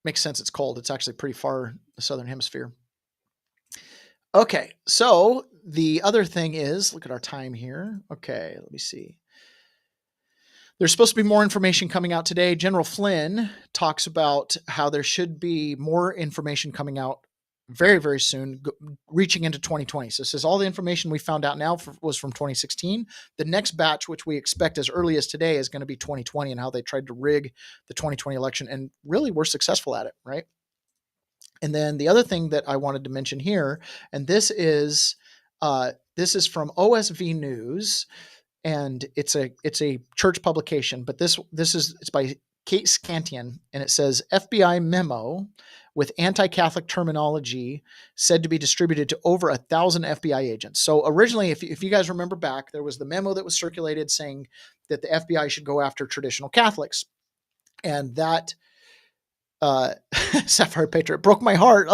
Makes sense. It's cold. It's actually pretty far in the southern hemisphere. Okay, so the other thing is, look at our time here. Okay, let me see. There's supposed to be more information coming out today. General Flynn talks about how there should be more information coming out very, very soon, reaching into 2020. So it says all the information we found out now was from 2016. The next batch, which we expect as early as today, is going to be 2020 and how they tried to rig the 2020 election and really were successful at it, right? And then the other thing that I wanted to mention here, and this is from OSV News, and it's a church publication, but it's by Kate Scantian, and it says FBI memo with anti-Catholic terminology said to be distributed to over 1,000 FBI agents. So originally, if you guys remember back, there was the memo that was circulated saying that the FBI should go after traditional Catholics, and that Sapphire Patriot broke my heart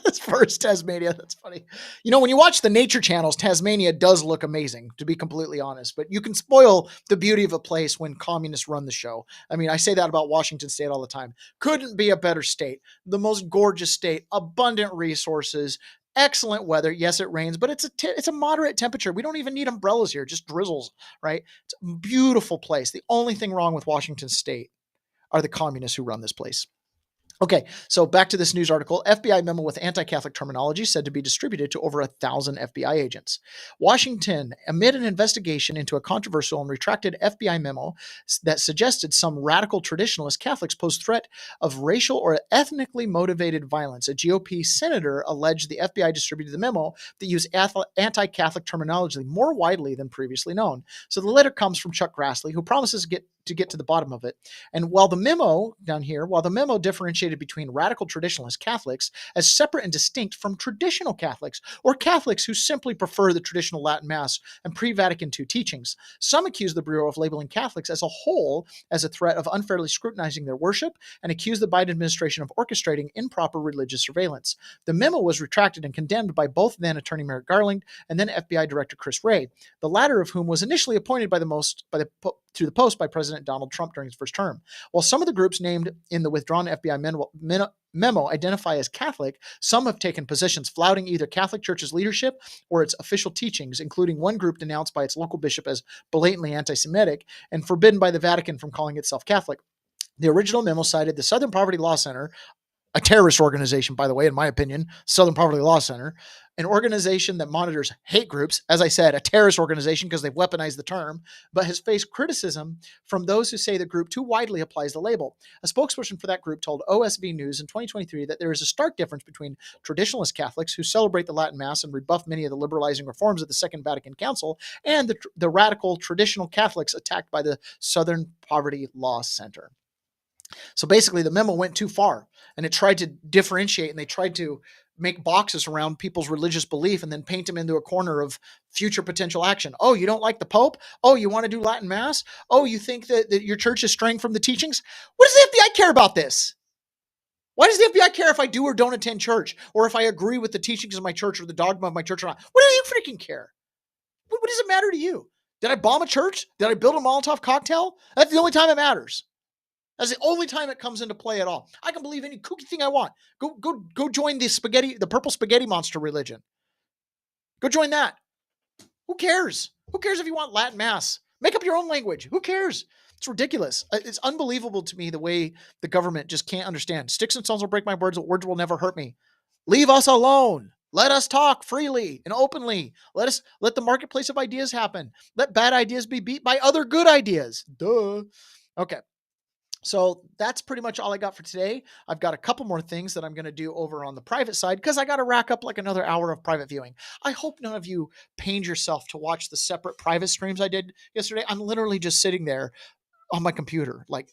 as far as Tasmania. That's funny. You know, when you watch the nature channels, Tasmania does look amazing, to be completely honest, but you can spoil the beauty of a place when communists run the show. I mean, I say that about Washington State all the time. Couldn't be a better state. The most gorgeous state, abundant resources, excellent weather. Yes, it rains, but it's a moderate temperature. We don't even need umbrellas here, just drizzles, right? It's a beautiful place. The only thing wrong with Washington State are the communists who run this place. Okay, so back to this news article. FBI memo with anti-Catholic terminology said to be distributed to over 1,000 FBI agents. Washington, amid an investigation into a controversial and retracted FBI memo that suggested some radical traditionalist Catholics pose threat of racial or ethnically motivated violence, a GOP senator alleged the FBI distributed the memo that used anti-Catholic terminology more widely than previously known. So the letter comes from Chuck Grassley, who promises to get to the bottom of it. And while the memo differentiated between radical traditionalist Catholics as separate and distinct from traditional Catholics, or Catholics who simply prefer the traditional Latin Mass and pre-Vatican II teachings, some accuse the Bureau of labeling Catholics as a whole as a threat of unfairly scrutinizing their worship and accuse the Biden administration of orchestrating improper religious surveillance. The memo was retracted and condemned by both then Attorney Merrick Garland and then FBI Director Chris Wray, the latter of whom was initially appointed through the post by President Donald Trump during his first term. While some of the groups named in the withdrawn FBI memo identify as Catholic, some have taken positions flouting either Catholic Church's leadership or its official teachings, including one group denounced by its local bishop as blatantly anti-Semitic and forbidden by the Vatican from calling itself Catholic. The original memo cited the Southern Poverty Law Center, a terrorist organization, by the way, in my opinion, Southern Poverty Law Center, an organization that monitors hate groups, as I said, a terrorist organization because they've weaponized the term, but has faced criticism from those who say the group too widely applies the label. A spokesperson for that group told OSV News in 2023 that there is a stark difference between traditionalist Catholics who celebrate the Latin Mass and rebuff many of the liberalizing reforms of the Second Vatican Council and the radical traditional Catholics attacked by the Southern Poverty Law Center. So basically, the memo went too far, and it tried to differentiate, and they tried to make boxes around people's religious belief and then paint them into a corner of future potential action. Oh, you don't like the Pope? Oh, you want to do Latin Mass? Oh, you think that your church is straying from the teachings? What does the FBI care about this? Why does the FBI care if I do or don't attend church, or if I agree with the teachings of my church or the dogma of my church or not? What do you freaking care? What does it matter to you? Did I bomb a church? Did I build a Molotov cocktail? That's the only time it matters. That's the only time it comes into play at all. I can believe any kooky thing I want. Go join the purple spaghetti monster religion. Go join that. Who cares? Who cares if you want Latin Mass? Make up your own language. Who cares? It's ridiculous. It's unbelievable to me the way the government just can't understand. Sticks and stones will break my words, but words will never hurt me. Leave us alone. Let us talk freely and openly. Let the marketplace of ideas happen. Let bad ideas be beat by other good ideas. Duh. Okay. So that's pretty much all I got for today. I've got a couple more things that I'm going to do over on the private side because I got to rack up like another hour of private viewing. I hope none of you pained yourself to watch the separate private streams I did yesterday. I'm literally just sitting there on my computer. Like,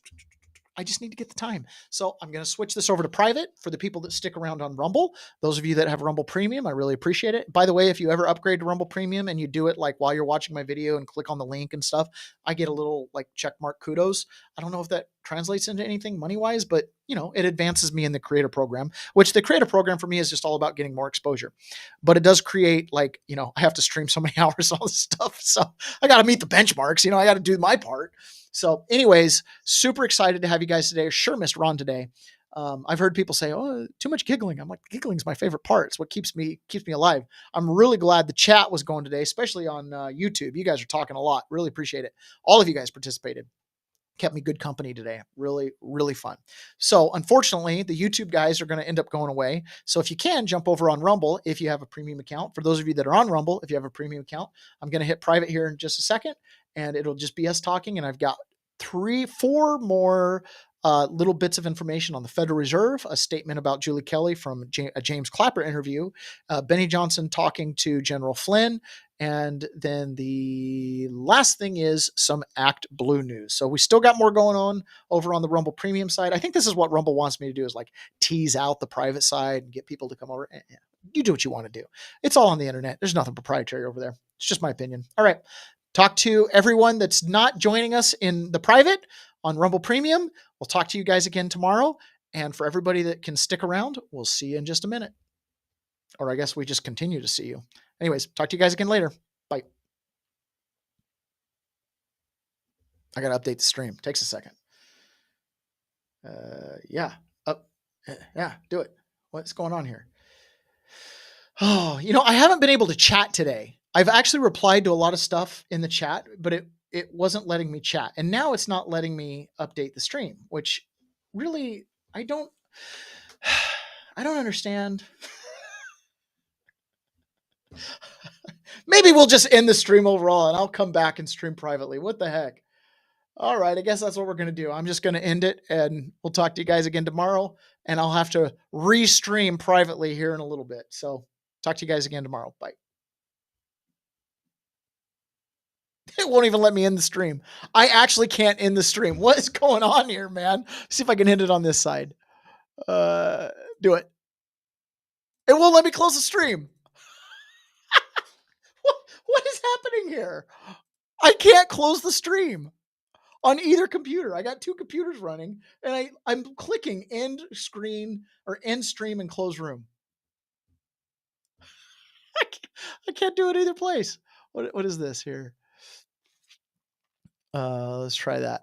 I just need to get the time. So I'm going to switch this over to private for the people that stick around on Rumble. Those of you that have Rumble Premium, I really appreciate it. By the way, if you ever upgrade to Rumble Premium and you do it like while you're watching my video and click on the link and stuff, I get a little like check mark kudos. I don't know if that translates into anything money-wise, but it advances me in the creator program, which the creator program for me is just all about getting more exposure. But it does create I have to stream so many hours, all this stuff. So I got to meet the benchmarks, I got to do my part. So anyways, super excited to have you guys today. Sure missed Ron today. I've heard people say, "Oh, too much giggling." I'm like, giggling's my favorite part. It's what keeps me alive. I'm really glad the chat was going today, especially on YouTube. You guys are talking a lot. Really appreciate it. All of you guys participated. Kept me good company today. Really, really fun. So unfortunately, the YouTube guys are going to end up going away. So if you can, jump over on Rumble if you have a premium account. For those of you that are on Rumble, if you have a premium account, I'm going to hit private here in just a second, and it'll just be us talking. And I've got 4 more little bits of information on the Federal Reserve, a statement about Julie Kelly from a James Clapper interview, Benny Johnson talking to General Flynn, and then the last thing is some Act Blue news. So we still got more going on over on the Rumble Premium side. I think this is what Rumble wants me to do, is like tease out the private side and get people to come over. You do what you want to do. It's all on the internet. There's nothing proprietary over there. It's just my opinion. All right. Talk to everyone that's not joining us in the private on Rumble Premium. We'll talk to you guys again tomorrow. And for everybody that can stick around, we'll see you in just a minute. Or I guess we just continue to see you. Anyways, talk to you guys again later. Bye. I got to update the stream. Takes a second. Yeah. Yeah, do it. What's going on here? Oh, I haven't been able to chat today. I've actually replied to a lot of stuff in the chat, but it wasn't letting me chat. And now it's not letting me update the stream, which really, I don't understand. Maybe we'll just end the stream overall and I'll come back and stream privately. What the heck? All right. I guess that's what we're going to do. I'm just going to end it, and we'll talk to you guys again tomorrow, and I'll have to restream privately here in a little bit. So talk to you guys again tomorrow. Bye. It won't even let me end the stream. I actually can't end the stream. What is going on here, man? See if I can end it on this side. Do it. It won't let me close the stream. What is happening here? I can't close the stream on either computer. I got 2 computers running, and I'm clicking end screen or end stream and close room. I can't do it either place. What is this here? Let's try that.